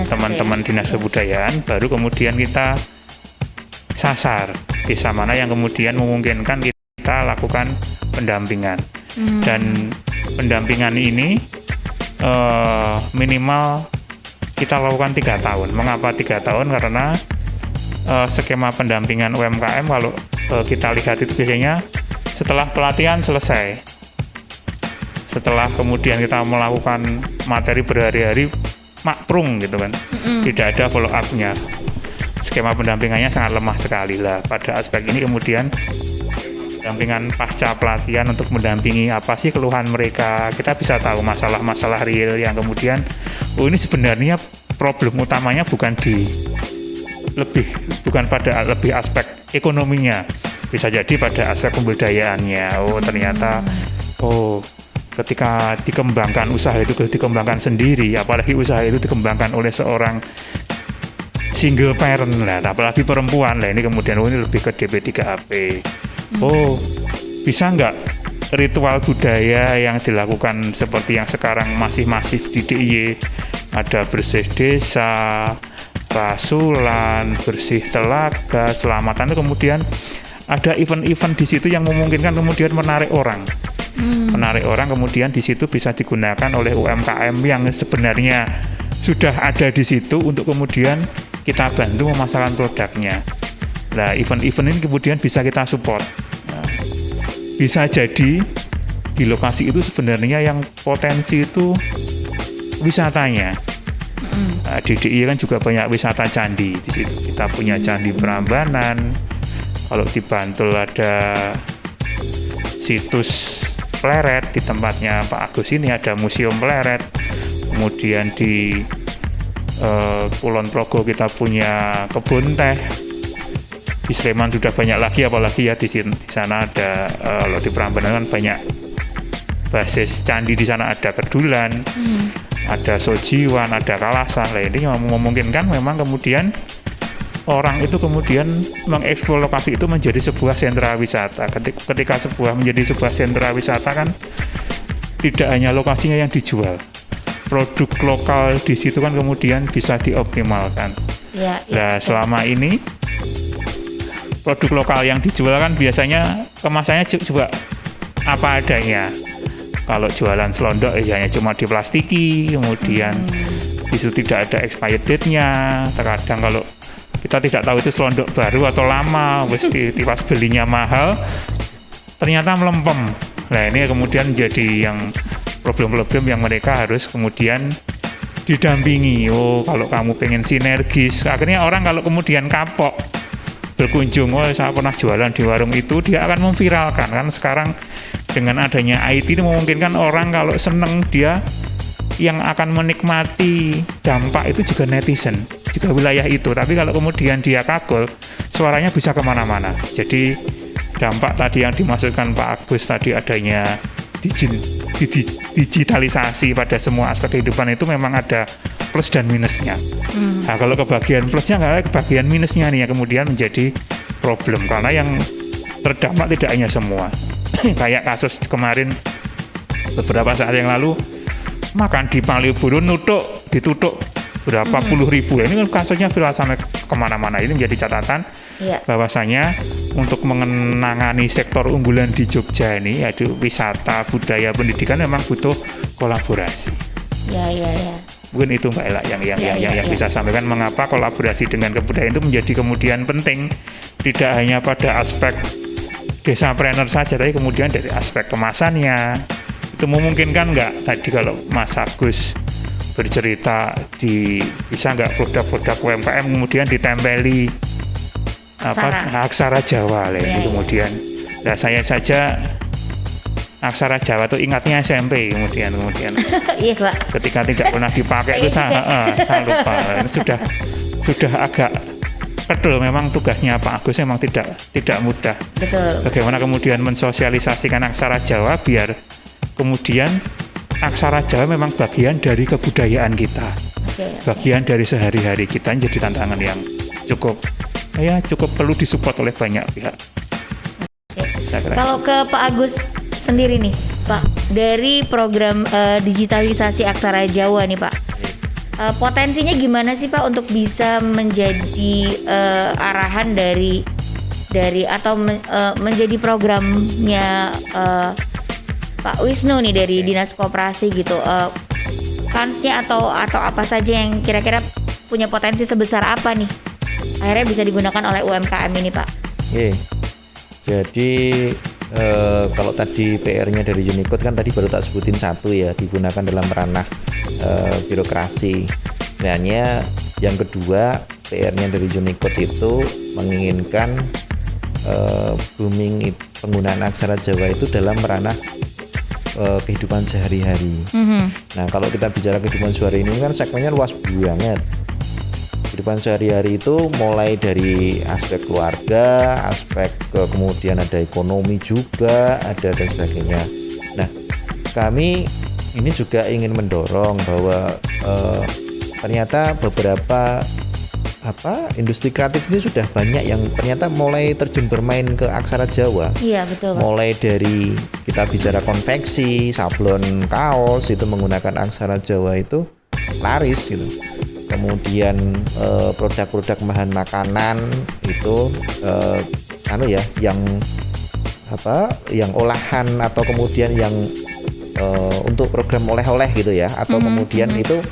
teman-teman Dinas Kebudayaan, baru kemudian kita sasar desa mana yang kemudian memungkinkan kita lakukan pendampingan. Dan pendampingan ini minimal kita lakukan 3 tahun. Mengapa 3 tahun? Karena skema pendampingan UMKM kalau kita lihat itu biasanya setelah pelatihan selesai, setelah kemudian kita melakukan materi berhari-hari, makprung gitu kan, tidak ada follow up-nya. Skema pendampingannya sangat lemah sekali lah. Pada aspek ini kemudian pendampingan pasca pelatihan untuk mendampingi apa sih keluhan mereka, kita bisa tahu masalah-masalah real yang kemudian ini sebenarnya problem utamanya bukan pada lebih aspek ekonominya, bisa jadi pada aspek pemberdayaannya. Ternyata ketika dikembangkan usaha itu dikembangkan sendiri, apalagi usaha itu dikembangkan oleh single parent lah, apalagi perempuan lah, ini kemudian ini lebih ke DP3AP. Oh, bisa nggak ritual budaya yang dilakukan seperti yang sekarang masih masif di DIY, ada bersih desa, rasulan, bersih telaga, selamatan, itu kemudian ada event-event di situ yang memungkinkan kemudian menarik orang. Menarik orang, kemudian di situ bisa digunakan oleh UMKM yang sebenarnya sudah ada di situ untuk kemudian kita bantu memasarkan produknya. Nah, event-event ini kemudian bisa kita support. Nah, bisa jadi di lokasi itu sebenarnya yang potensi itu wisatanya. Nah, di DIY kan juga banyak wisata candi di situ. Kita punya Candi Prambanan. Kalau di Bantul ada situs Pleret, di tempatnya Pak Agus ini ada Museum Pleret. Kemudian di Kulon Progo kita punya kebun teh. Di Sleman sudah banyak lagi, apalagi ya di sana ada kalau di Prambanan kan banyak basis candi, di sana ada Kedulan, ada Sojiwan, ada Kalasan. Nah, ini memungkinkan memang kemudian orang itu kemudian mengeksplor lokasi itu menjadi sebuah sentra wisata. Ketika menjadi sebuah sentra wisata kan tidak hanya lokasinya yang dijual, produk lokal di situ kan kemudian bisa dioptimalkan. Nah, selama ini produk lokal yang dijual kan biasanya kemasannya juga apa adanya. Kalau jualan selondok hanya cuma diplastiki, kemudian di situ tidak ada expired date-nya. Terkadang kalau kita tidak tahu itu selondok baru atau lama, pas belinya mahal, ternyata melempem. Nah, ini kemudian jadi yang problem-problem yang mereka harus kemudian didampingi. Oh, kalau kamu pengen sinergis, akhirnya orang kalau kemudian kapok berkunjung, oh saya pernah jualan di warung itu, dia akan memviralkan. Kan sekarang dengan adanya IT ini memungkinkan orang kalau seneng, dia yang akan menikmati dampak itu juga netizen, juga wilayah itu. Tapi kalau kemudian dia kagol, suaranya bisa kemana-mana. Jadi dampak tadi yang dimaksudkan Pak Agus tadi, adanya digitalisasi pada semua aspek kehidupan itu memang ada plus dan minusnya. Nah, kalau kebagian plusnya nggak ada, kebagian minusnya nih yang kemudian menjadi problem, karena yang terdampak tidak hanya semua. Kayak kasus kemarin beberapa saat yang lalu, makan di Malioboro ditutup berapa puluh ribu. Ini kan kasusnya viral sampai kemana-mana. Ini menjadi catatan bahwasanya untuk menangani sektor unggulan di Jogja ini, yaitu wisata, budaya, pendidikan, memang butuh kolaborasi. Mungkin itu Mbak Ella yang bisa sampaikan mengapa kolaborasi dengan kebudayaan itu menjadi kemudian penting, tidak hanya pada aspek desapreneur saja, tapi kemudian dari aspek kemasannya. Itu memungkinkan nggak tadi kalau Mas Agus bercerita bisa nggak produk-produk UMKM kemudian ditempeli aksara Jawa lah, kemudian. Nah, saya saja aksara Jawa tuh ingatnya SMP kemudian Iya, Pak. ketika tidak pernah dipakai itu saya lupa. Ini sudah agak kedul. Memang tugasnya Pak Agus memang tidak mudah. Betul. Bagaimana kemudian mensosialisasikan aksara Jawa biar kemudian aksara Jawa memang bagian dari kebudayaan kita, bagian dari sehari-hari kita, jadi tantangan yang cukup perlu disupport oleh banyak pihak. Kalau ke Pak Agus sendiri nih, Pak, dari program digitalisasi aksara Jawa nih, Pak, potensinya gimana sih Pak untuk bisa menjadi arahan dari atau menjadi programnya Pak Wisnu nih dari Dinas Koperasi gitu, kansnya atau apa saja yang kira-kira punya potensi sebesar apa nih akhirnya bisa digunakan oleh UMKM ini, Pak? Jadi kalau tadi PR-nya dari Unicode kan tadi baru tak sebutin satu ya, digunakan dalam ranah birokrasi. Sebenarnya yang kedua PR-nya dari Unicode itu menginginkan booming penggunaan aksara Jawa itu dalam ranah kehidupan sehari-hari. Nah, kalau kita bicara kehidupan sehari ini kan segmennya luas banget. Kehidupan sehari-hari itu mulai dari aspek keluarga, aspek kemudian ada ekonomi juga, ada dan sebagainya. Nah, kami ini juga ingin mendorong bahwa ternyata beberapa industri kreatif ini sudah banyak yang ternyata mulai terjun bermain ke aksara Jawa. Iya betul Pak. Mulai dari kita bicara konveksi, sablon kaos itu menggunakan aksara Jawa itu laris gitu. Kemudian produk-produk bahan makanan itu yang olahan atau kemudian yang untuk program oleh-oleh gitu ya, atau kemudian itu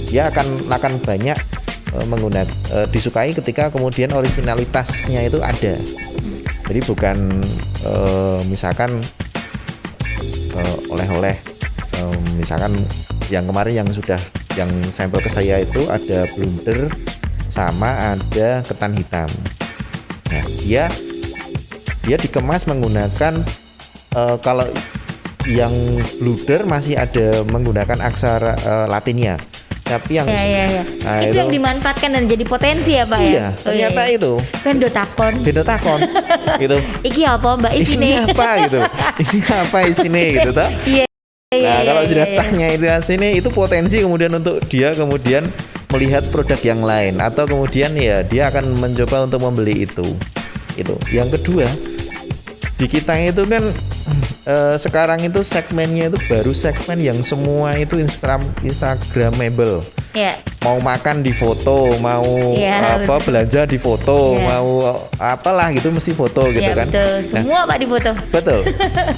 dia akan banyak disukai ketika kemudian originalitasnya itu ada. Jadi bukan misalkan oleh-oleh misalkan yang kemarin yang sampel ke saya itu ada blunder sama ada ketan hitam. Nah, dia dikemas menggunakan kalau yang blunder masih ada menggunakan aksara Latinnya. Tapi yang ya. Nah, itu yang dimanfaatkan dan jadi potensi ya Pak ya. Iya, ternyata itu Pendotakon. gitu. Iki apa Mbak Ini isine? apa gitu? Ini apa isinya gitu toh? Iya. Nah, kalau sudah tanya itu sini itu potensi kemudian untuk dia kemudian melihat produk yang lain atau kemudian ya dia akan mencoba untuk membeli itu. Itu. Yang kedua, di kita itu kan sekarang itu segmennya itu baru segmen yang semua itu Instagramable. Ya. Mau makan di foto, mau belanja di foto, mau apalah gitu mesti foto gitu kan. Betul. Semua Pak di foto. Betul.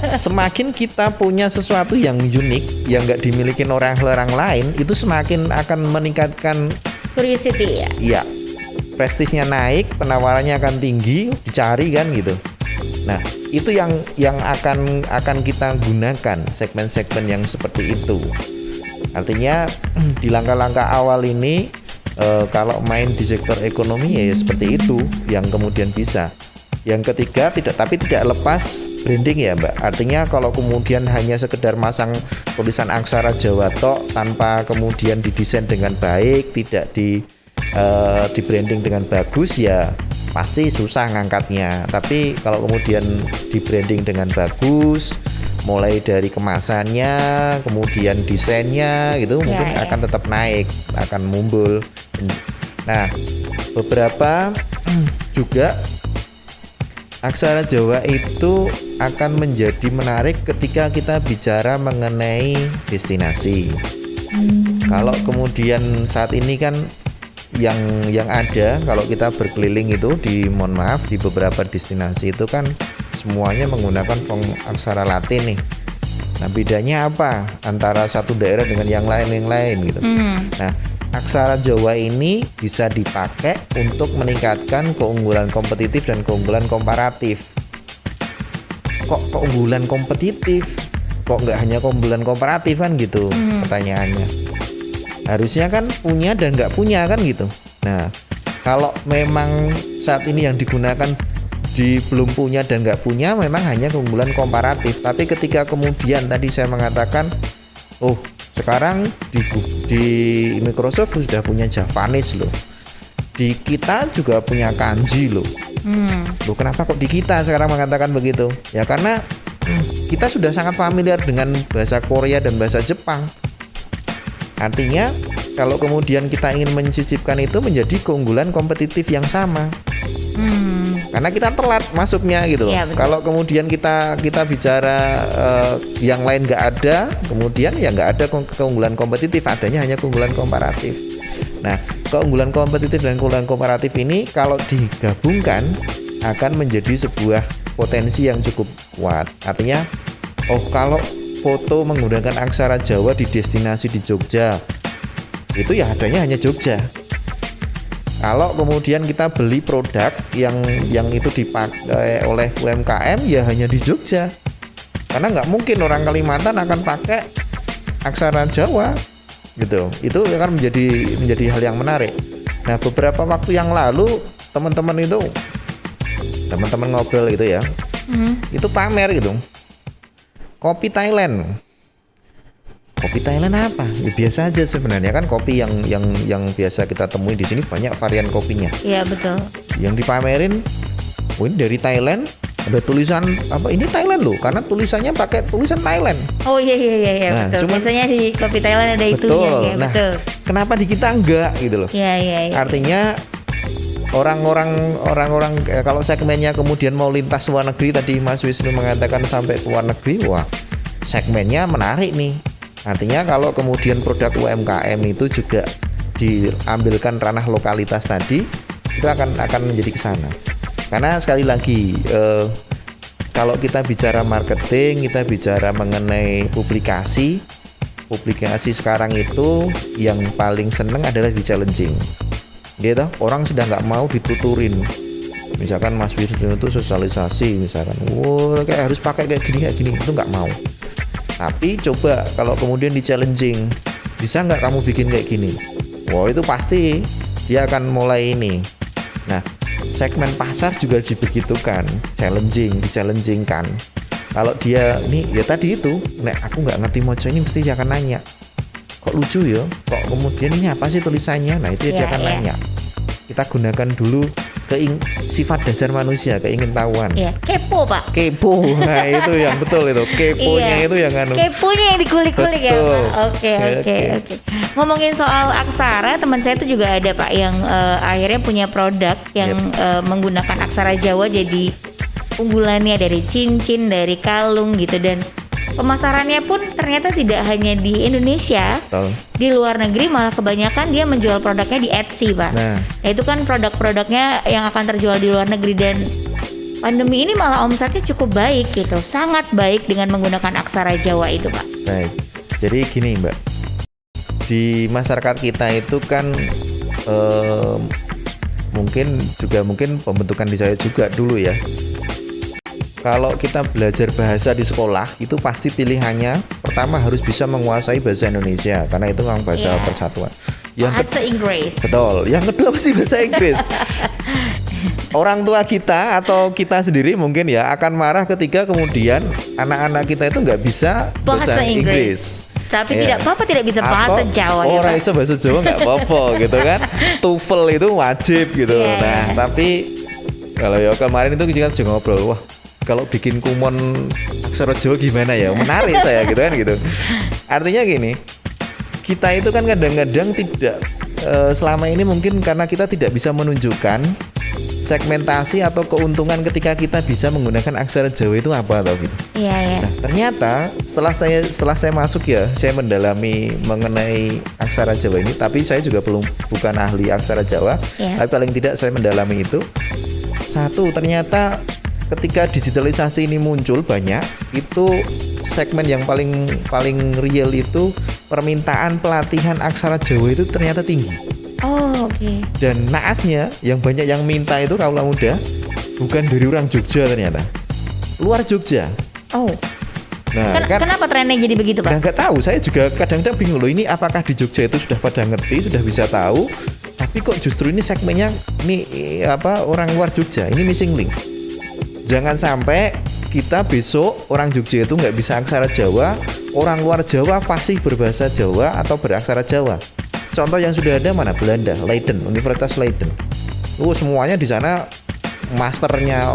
Semakin kita punya sesuatu yang unik yang nggak dimiliki orang lain, itu semakin akan meningkatkan Curiosity ya. Iya. Prestisnya naik, penawarannya akan tinggi, dicari kan gitu. Nah, itu yang akan kita gunakan segmen-segmen yang seperti itu. Artinya di langkah-langkah awal ini kalau main di sektor ekonomi ya seperti itu yang kemudian bisa. Yang ketiga tidak lepas branding ya Mbak. Artinya kalau kemudian hanya sekedar masang tulisan aksara Jawa tok tanpa kemudian didesain dengan baik, tidak di branding dengan bagus ya pasti susah ngangkatnya. Tapi kalau kemudian di branding dengan bagus, mulai dari kemasannya, kemudian desainnya gitu mungkin akan tetap naik, akan mumbul. Nah, beberapa juga aksara Jawa itu akan menjadi menarik ketika kita bicara mengenai destinasi. Kalau kemudian saat ini kan yang ada kalau kita berkeliling itu di beberapa destinasi itu kan semuanya menggunakan aksara Latin nih. Nah, bedanya apa antara satu daerah dengan yang lain gitu. Nah, aksara Jawa ini bisa dipakai untuk meningkatkan keunggulan kompetitif dan keunggulan komparatif. Kok keunggulan kompetitif? Kok nggak hanya keunggulan komparatif kan gitu pertanyaannya. Harusnya kan punya dan nggak punya kan gitu. Nah, kalau memang saat ini yang digunakan belum punya dan nggak punya, memang hanya keunggulan komparatif. Tapi ketika kemudian tadi saya mengatakan, oh sekarang di Microsoft sudah punya Javanese loh, di kita juga punya kanji loh. Loh kenapa kok di kita sekarang mengatakan begitu? Ya karena kita sudah sangat familiar dengan bahasa Korea dan bahasa Jepang. Artinya kalau kemudian kita ingin mencicipkan itu menjadi keunggulan kompetitif yang sama. Karena kita telat masuknya gitu. Ya, kalau kemudian kita bicara yang lain nggak ada, kemudian ya nggak ada keunggulan kompetitif, adanya hanya keunggulan komparatif. Nah, keunggulan kompetitif dan keunggulan komparatif ini kalau digabungkan akan menjadi sebuah potensi yang cukup kuat. Artinya, oh kalau foto menggunakan aksara Jawa di destinasi di Jogja, itu ya adanya hanya Jogja. Kalau kemudian kita beli produk yang itu dipakai oleh UMKM ya hanya di Jogja. Karena nggak mungkin orang Kalimantan akan pakai aksara Jawa gitu. Itu akan menjadi hal yang menarik. Nah, beberapa waktu yang lalu teman-teman ngobrol gitu ya. Itu pamer gitu. Kopi Thailand. Kopi Thailand apa? Ya biasa aja sebenarnya kan kopi yang biasa kita temui di sini banyak varian kopinya. Iya betul. Yang dipamerin, ini dari Thailand, ada tulisan apa? Ini Thailand loh, karena tulisannya pakai tulisan Thailand. Oh iya Nah, betul. cuman, biasanya di kopi Thailand ada itunya. Betul. Ya, Nah, betul. kenapa di kita enggak gitu loh? Iya. Artinya orang-orang kalau segmennya kemudian mau lintas luar negeri, tadi Mas Wisnu mengatakan sampai ke luar negeri, wah segmennya menarik nih. Artinya kalau kemudian produk UMKM itu juga diambilkan ranah lokalitas tadi, itu akan menjadi ke sana. Karena sekali lagi kalau kita bicara marketing, kita bicara mengenai publikasi sekarang itu yang paling seneng adalah di challenging. Gitu, orang sudah nggak mau dituturin. Misalkan Mas Wisnu itu sosialisasi, misalkan, kayak harus pakai kayak gini, itu nggak mau. Tapi coba kalau kemudian di challenging, bisa nggak kamu bikin kayak gini? Wah, itu pasti dia akan mulai ini. Nah, segmen pasar juga dibegitukan, di-challenging kan. Kalau dia nih ya tadi itu, aku nggak ngerti moco ini, mesti dia akan nanya, kok lucu ya, kok kemudian ini apa sih tulisannya? Nah itu dia akan nanya. Kita gunakan dulu sifat dasar manusia, keingin-tahuan. Kepo Pak. Kepo, nah itu yang betul itu. Keponya itu yang Keponya yang dikulik-kulik ya Pak. Oke. Ngomongin soal aksara, teman saya itu juga ada Pak yang akhirnya punya produk yang menggunakan aksara Jawa jadi unggulannya, dari cincin, dari kalung gitu, dan pemasarannya pun ternyata tidak hanya di Indonesia. Betul. Di luar negeri malah kebanyakan dia menjual produknya di Etsy Pak. Nah itu kan produk-produknya yang akan terjual di luar negeri, dan pandemi ini malah omsetnya cukup baik gitu, sangat baik dengan menggunakan aksara Jawa itu Pak. Baik, jadi gini Mbak, di masyarakat kita itu kan mungkin pembentukan di saya juga dulu ya. Kalau kita belajar bahasa di sekolah itu pasti pilihannya pertama harus bisa menguasai bahasa Indonesia, karena itu memang bahasa persatuan. Bahasa Inggris. Betul. Yang kedua pasti bahasa Inggris. Orang tua kita atau kita sendiri mungkin ya akan marah ketika kemudian anak-anak kita itu nggak bisa bahasa Inggris. Tapi tidak apa-apa tidak bisa bahasa Jawa. Orang bisa bahasa Jawa nggak apa-apa gitu kan. TOEFL itu wajib gitu. Nah tapi kalau ya kemarin itu kita juga ngobrol, wah kalau bikin kumon aksara Jawa gimana ya? Menarik saya gitu kan gitu. Artinya gini, kita itu kan kadang-kadang tidak selama ini mungkin karena kita tidak bisa menunjukkan segmentasi atau keuntungan ketika kita bisa menggunakan aksara Jawa itu apa atau gitu. Iya. Nah, ternyata setelah saya masuk ya, saya mendalami mengenai aksara Jawa ini, tapi saya juga bukan ahli aksara Jawa, tapi paling tidak saya mendalami itu. Satu, ternyata ketika digitalisasi ini muncul banyak, itu segmen yang paling real itu permintaan pelatihan aksara Jawa itu ternyata tinggi. Oke. Dan naasnya yang banyak yang minta itu kaula muda bukan dari orang Jogja, ternyata luar Jogja. Nah, kenapa trennya jadi begitu Pak? Nah, nggak tahu, saya juga kadang-kadang bingung loh, ini apakah di Jogja itu sudah pada ngerti, sudah bisa tahu, tapi kok justru ini segmennya orang luar Jogja, ini missing link. Jangan sampai kita besok orang Jogja itu nggak bisa aksara Jawa, orang luar Jawa fasih berbahasa Jawa atau beraksara Jawa. Contoh yang sudah ada mana? Belanda, Leiden, Universitas Leiden. Semuanya di sana masternya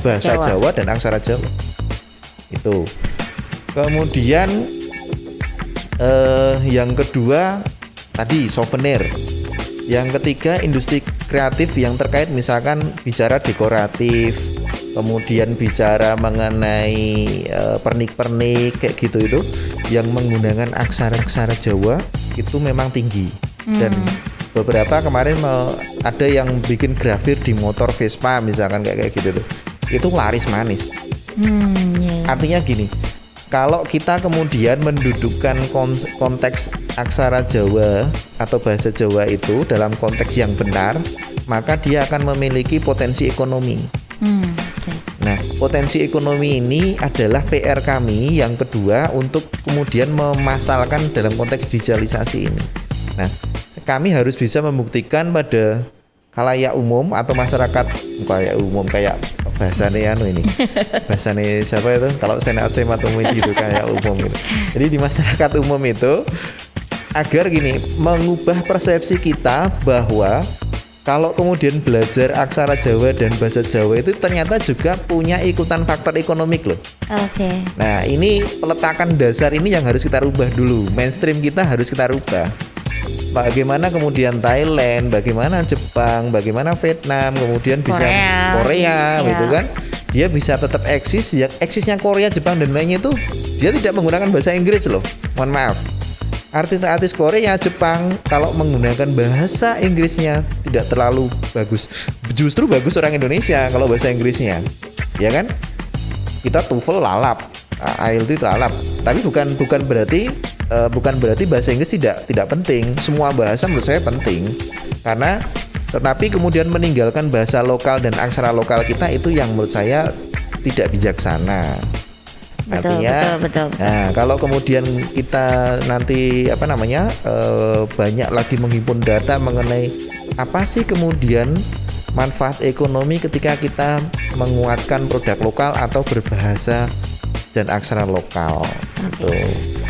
bahasa Jawa dan aksara Jawa. Itu. Kemudian yang kedua tadi souvenir. Yang ketiga industri kreatif yang terkait misalkan bicara dekoratif, kemudian bicara mengenai pernik-pernik kayak gitu, itu yang menggunakan aksara-aksara Jawa itu memang tinggi. Dan beberapa kemarin ada yang bikin grafir di motor Vespa misalkan kayak gitu tuh, itu laris manis. Artinya gini, kalau kita kemudian mendudukkan konteks aksara Jawa atau bahasa Jawa itu dalam konteks yang benar, maka dia akan memiliki potensi ekonomi. Nah, potensi ekonomi ini adalah PR kami yang kedua untuk kemudian memasalkan dalam konteks digitalisasi ini. Nah, kami harus bisa membuktikan pada khalayak umum atau masyarakat kayak umum, kayak bahasanya bahasanya siapa itu kalau stand atau gitu kayak umum gitu. Jadi di masyarakat umum itu agar gini, mengubah persepsi kita bahwa kalau kemudian belajar aksara Jawa dan bahasa Jawa itu ternyata juga punya ikutan faktor ekonomik loh. Nah, ini peletakan dasar ini yang harus kita rubah dulu. Mainstream kita harus kita rubah. bagaimana kemudian Thailand, bagaimana Jepang, bagaana Vietnam, kemudian bisa Korea ya. gitu kan. Dia bisa tetap eksis, ya eksisnya Korea, Jepang dan lainnya itu dia tidak menggunakan bahasa Inggris loh. Mohon maaf. Artis-artis Korea, Jepang kalau menggunakan bahasa Inggrisnya tidak terlalu bagus. Justru bagus orang Indonesia kalau bahasa Inggrisnya. Ya kan? Kita TOEFL lalap, IELTS lalap. Tapi bukan berarti bahasa Inggris tidak penting. Semua bahasa menurut saya penting. Tetapi kemudian meninggalkan bahasa lokal dan aksara lokal kita itu yang menurut saya tidak bijaksana. Artinya, betul. Nah, kalau kemudian kita nanti banyak lagi menghimpun data mengenai apa sih kemudian manfaat ekonomi ketika kita menguatkan produk lokal atau berbahasa dan aksara lokal. Gitu.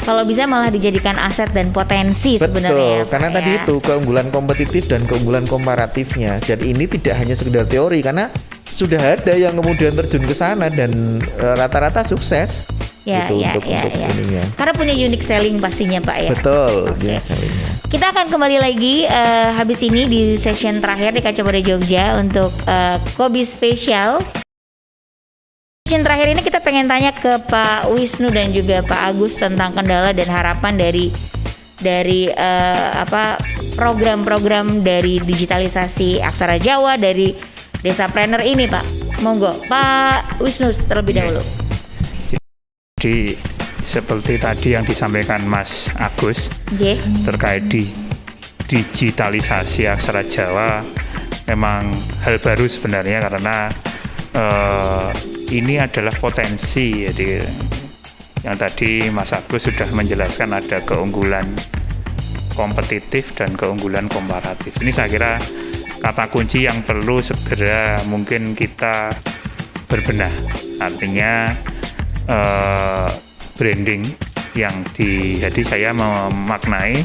Kalau bisa malah dijadikan aset dan potensi sebenarnya. Betul, karena tadi itu keunggulan kompetitif dan keunggulan komparatifnya. Jadi ini tidak hanya sekedar teori, karena sudah ada yang kemudian terjun ke sana dan rata-rata sukses. Ya, gitu, ya. ininya. Karena punya unique selling pastinya Pak ya. Betul, Oke. sellingnya. Kita akan kembali lagi habis ini di session terakhir di Kaca Muda Jogja untuk Kobi Spesial. Session terakhir ini kita pengen tanya ke Pak Wisnu dan juga Pak Agus tentang kendala dan harapan dari program-program dari digitalisasi aksara Jawa dari Desapreneur ini Pak. Monggo Pak Wisnu terlebih dahulu. Jadi seperti tadi yang disampaikan Mas Agus terkait digitalisasi aksara Jawa, memang hal baru sebenarnya karena ini adalah potensi. Jadi yang tadi Mas Agus sudah menjelaskan ada keunggulan kompetitif dan keunggulan komparatif. Ini saya kira kata kunci yang perlu segera mungkin kita berbenah. Artinya branding jadi saya memaknai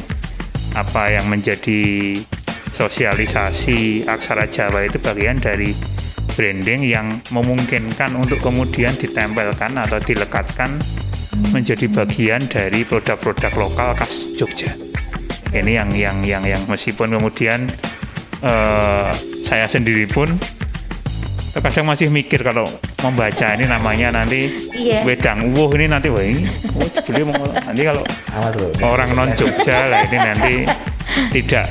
apa yang menjadi sosialisasi aksara Jawa itu bagian dari branding yang memungkinkan untuk kemudian ditempelkan atau dilekatkan menjadi bagian dari produk-produk lokal khas Jogja. Ini yang meskipun kemudian saya sendiri pun terkadang masih mikir kalau membaca ini namanya nanti wedang ini nanti nanti kalau orang non Jogja lah ini nanti tidak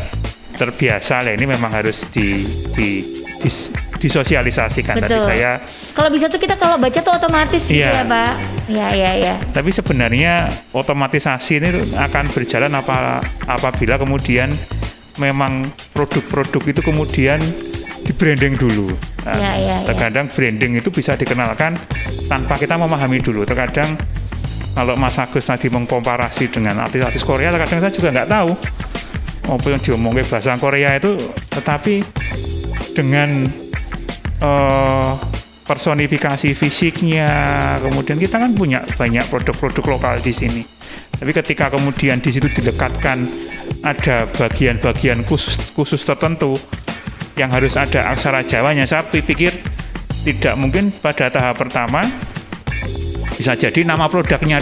terbiasa lah, ini memang harus disosialisasikan. Betul. Tadi saya kalau bisa tuh kita kalau baca tuh otomatis gitu ya Pak. Ya. Tapi sebenarnya otomatisasi ini akan berjalan apabila kemudian memang produk-produk itu kemudian di branding dulu. Terkadang branding itu bisa dikenalkan tanpa kita memahami dulu. Terkadang kalau Mas Agus tadi mengkomparasi dengan artis-artis Korea, terkadang saya juga nggak tahu apa yang diomongin bahasa Korea itu, tetapi dengan personifikasi fisiknya, kemudian kita kan punya banyak produk-produk lokal di sini. Tapi ketika kemudian di situ dilekatkan ada bagian-bagian khusus tertentu yang harus ada aksara Jawanya, saya pikir tidak mungkin pada tahap pertama. Bisa jadi nama produknya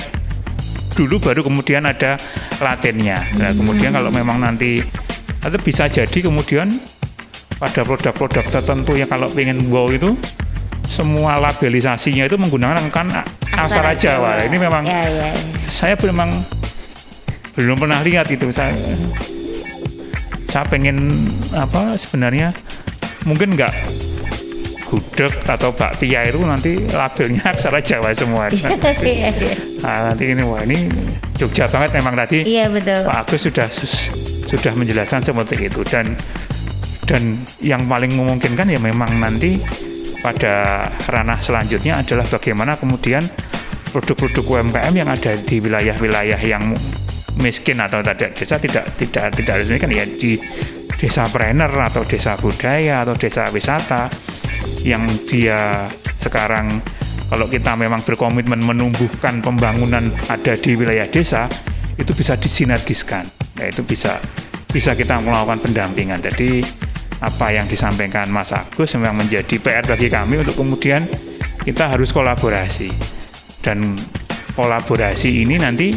dulu baru kemudian ada latinnya. Nah, kemudian kalau memang nanti atau bisa jadi kemudian pada produk-produk tertentu yang kalau pengen wow itu semua labelisasinya itu menggunakan kan aksara Jawa. Ini memang saya memang belum pernah lihat itu. Saya pengen sebenarnya mungkin nggak gudeg atau bakpia itu nanti labelnya aksara Jawa semua. Nah, nanti ini Jogja banget memang tadi. Iya, betul. Pak Agus sudah menjelaskan seperti itu, dan yang paling memungkinkan ya memang nanti pada ranah selanjutnya adalah bagaimana kemudian produk-produk UMKM yang ada di wilayah-wilayah yang miskin atau desa tidak harus ini kan ya di Desapreneur atau desa budaya atau desa wisata yang dia sekarang kalau kita memang berkomitmen menumbuhkan pembangunan ada di wilayah desa itu bisa disinergiskan. Nah, itu bisa kita melakukan pendampingan. Jadi apa yang disampaikan Mas Agus memang menjadi PR bagi kami untuk kemudian kita harus kolaborasi, dan kolaborasi ini nanti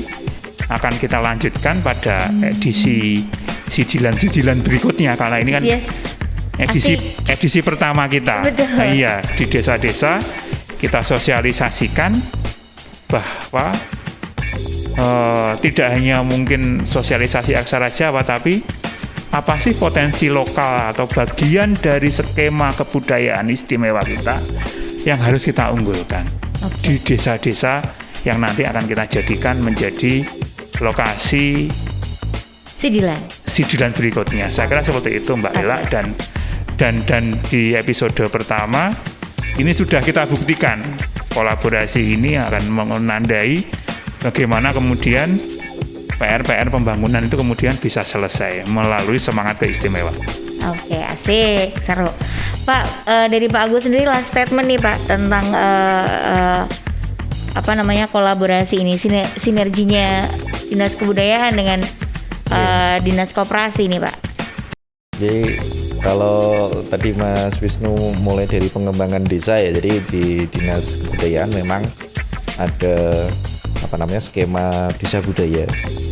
akan kita lanjutkan pada edisi sijilan berikutnya, karena ini kan Yes. edisi pertama kita. Betul. Nah, iya, di desa-desa kita sosialisasikan bahwa tidak hanya mungkin sosialisasi aksara Jawa, tapi apa sih potensi lokal atau bagian dari skema kebudayaan istimewa kita yang harus kita unggulkan di desa-desa yang nanti akan kita jadikan menjadi lokasi sidilan berikutnya. Saya kira seperti itu, Mbak Ela, dan di episode pertama ini sudah kita buktikan kolaborasi ini akan menandai bagaimana kemudian PR pembangunan itu kemudian bisa selesai melalui semangat keistimewaan. Oke, asik, seru. Pak, dari Pak Agus sendiri last statement nih Pak tentang kolaborasi ini, sinerginya Dinas Kebudayaan dengan Dinas Koperasi nih Pak. Jadi kalau tadi Mas Wisnu mulai dari pengembangan desa ya, jadi di Dinas Kebudayaan memang ada skema desa budaya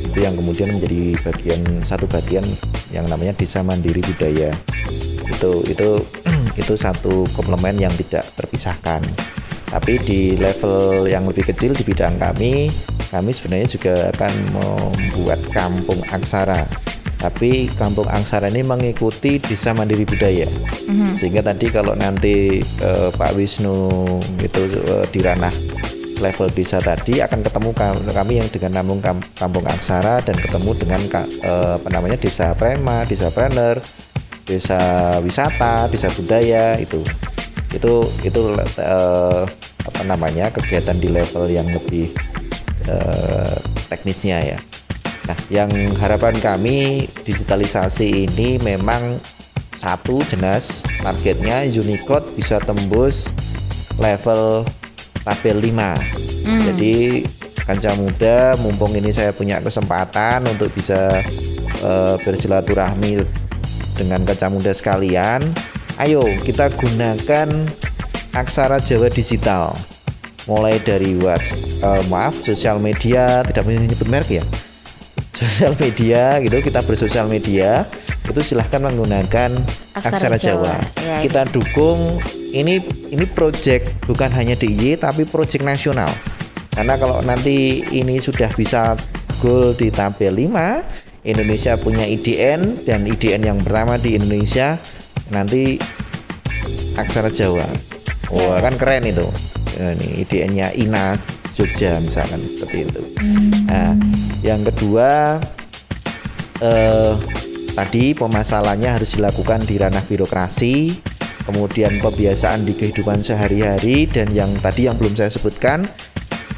itu yang kemudian menjadi satu bagian yang namanya desa mandiri budaya. Itu satu komplement yang tidak terpisahkan. Tapi di level yang lebih kecil di bidang kami sebenarnya juga akan membuat kampung aksara. Tapi kampung aksara ini mengikuti desa mandiri budaya. Sehingga tadi kalau nanti Pak Wisnu itu di ranah level desa tadi akan ketemu kami yang dengan namun kampung aksara dan ketemu dengan desa prema, desa planner, desa wisata, desa budaya itu kegiatan di level yang lebih teknisnya ya. Nah, yang harapan kami digitalisasi ini memang satu jelas targetnya Unicode bisa tembus level tabel 5. Jadi Kanca Muda, mumpung ini saya punya kesempatan untuk bisa bersilaturahmi dengan Kanca Muda sekalian, ayo kita gunakan aksara Jawa digital. Mulai dari sosial media, tidak menyebut merek ya. Sosial media gitu, kita bersosial media itu silahkan menggunakan aksara Jawa. Ya, kita dukung ini project bukan hanya DIY tapi project nasional. Karena kalau nanti ini sudah bisa goal di tabel 5, Indonesia punya IDN dan IDN yang pertama di Indonesia nanti aksara Jawa. Wah, kan keren itu. Ini IDN-nya INA Jogja misalkan seperti itu. Nah, yang kedua tadi pemasalannya harus dilakukan di ranah birokrasi, kemudian pembiasaan di kehidupan sehari-hari, dan yang tadi yang belum saya sebutkan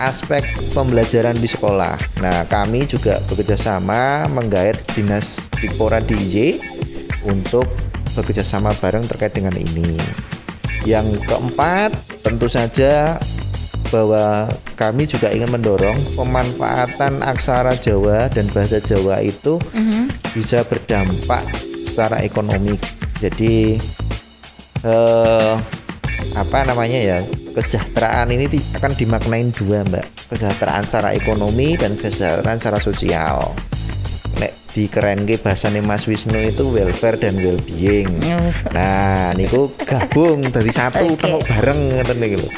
aspek pembelajaran di sekolah. Nah, kami juga bekerjasama menggait Dinas Dikpora DIY untuk bekerjasama bareng terkait dengan ini. Yang keempat, tentu saja bahwa kami juga ingin mendorong pemanfaatan aksara Jawa dan bahasa Jawa itu bisa berdampak secara ekonomi. Jadi kesejahteraan ini akan dimaknain dua, Mbak. Kesejahteraan secara ekonomi dan kesejahteraan secara sosial. Nek dikerenke bahasane Mas Wisnu itu welfare dan well-being. Nah, niku gabung dari satu tengok bareng ngeten niku lho.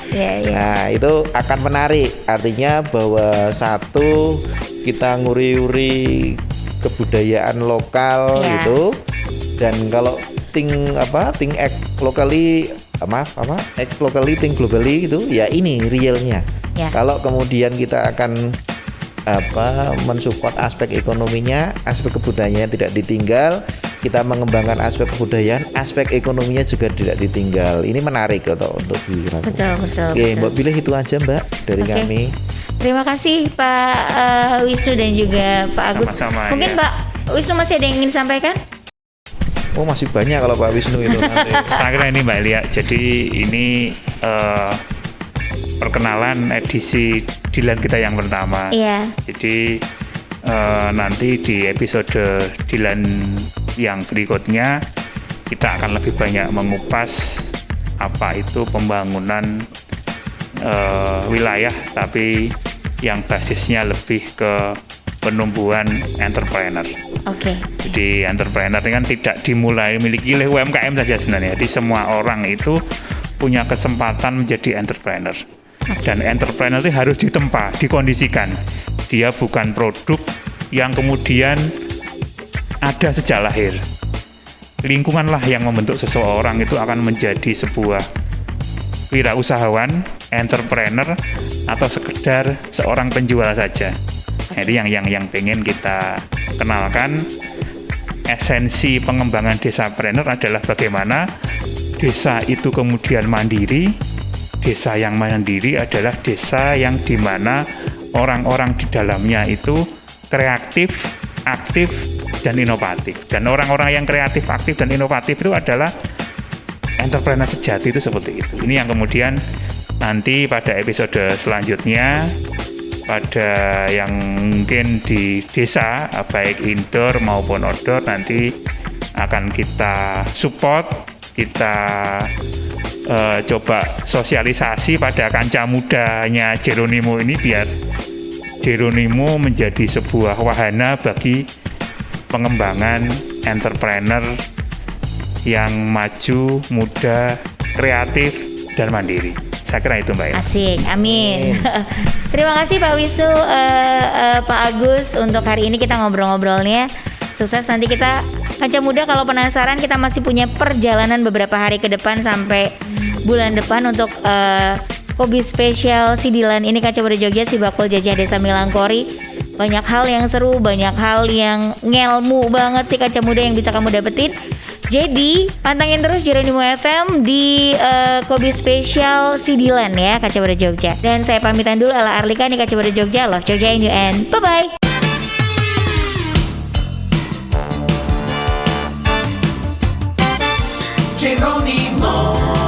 Nah, itu akan menarik. Artinya bahwa satu kita nguri-uri kebudayaan lokal gitu. Dan kalau act locally think globally itu ya ini realnya. Kalau kemudian kita akan mensupport aspek ekonominya, aspek kebudayaannya tidak ditinggal, kita mengembangkan aspek kebudayaan, aspek ekonominya juga tidak ditinggal. Ini menarik untuk dilakukan. Betul. Oke, Mbak pilih itu aja, Mbak, dari kami. Terima kasih Pak Wisnu dan juga Pak Agus. Sama-sama, mungkin ya. Pak Wisnu masih ada yang ingin disampaikan? Oh, masih banyak kalau Pak Wisnu itu nanti. Saya kira ini Mbak Elia, jadi ini perkenalan edisi Dilan kita yang pertama. Iya. Jadi nanti di episode Dilan yang berikutnya kita akan lebih banyak mengupas apa itu pembangunan wilayah, tapi yang basisnya lebih ke penumbuhan entrepreneur. Oke. Jadi entrepreneur ini kan tidak dimulai miliki oleh UMKM saja sebenarnya. Jadi semua orang itu punya kesempatan menjadi entrepreneur. Dan entrepreneur itu harus ditempa, dikondisikan. Dia bukan produk yang kemudian ada sejak lahir. Lingkunganlah yang membentuk seseorang itu akan menjadi sebuah wirausahawan, entrepreneur, atau sekedar seorang penjual saja. Jadi yang pengen kita kenalkan, esensi pengembangan desapreneur adalah bagaimana desa itu kemudian mandiri. Desa yang mandiri adalah desa yang dimana orang-orang di dalamnya itu kreatif, aktif, dan inovatif. Dan orang-orang yang kreatif, aktif, dan inovatif itu adalah entrepreneur sejati, itu seperti itu. Ini yang kemudian nanti pada episode selanjutnya, pada yang mungkin di desa, baik indoor maupun outdoor, nanti akan kita support, kita coba sosialisasi pada kanca mudanya Jeronimo ini, biar Jeronimo menjadi sebuah wahana bagi pengembangan entrepreneur yang maju, muda, kreatif, dan mandiri. Saya kira itu, Mbak ya. Asik, amin. Terima kasih Pak Wisnu, Pak Agus, untuk hari ini kita ngobrol-ngobrolnya. Sukses, nanti kita Kanca Muda kalau penasaran, kita masih punya perjalanan beberapa hari ke depan sampai bulan depan untuk Kobi Spesial Sidilan ini, Kanca Muda Jogja, Sibakul Jajah Desa Milangkori. Banyak hal yang seru, banyak hal yang ngelmu banget di Kanca Muda yang bisa kamu dapetin. Jadi pantengin terus Jeronimo FM di Kobi Spesial Sidilan ya, Kanca Muda Jogja. Dan saya pamitan dulu, Ella Arlika nih, Kanca Muda Jogja. Love Jogja in you and bye-bye. Jeronimo.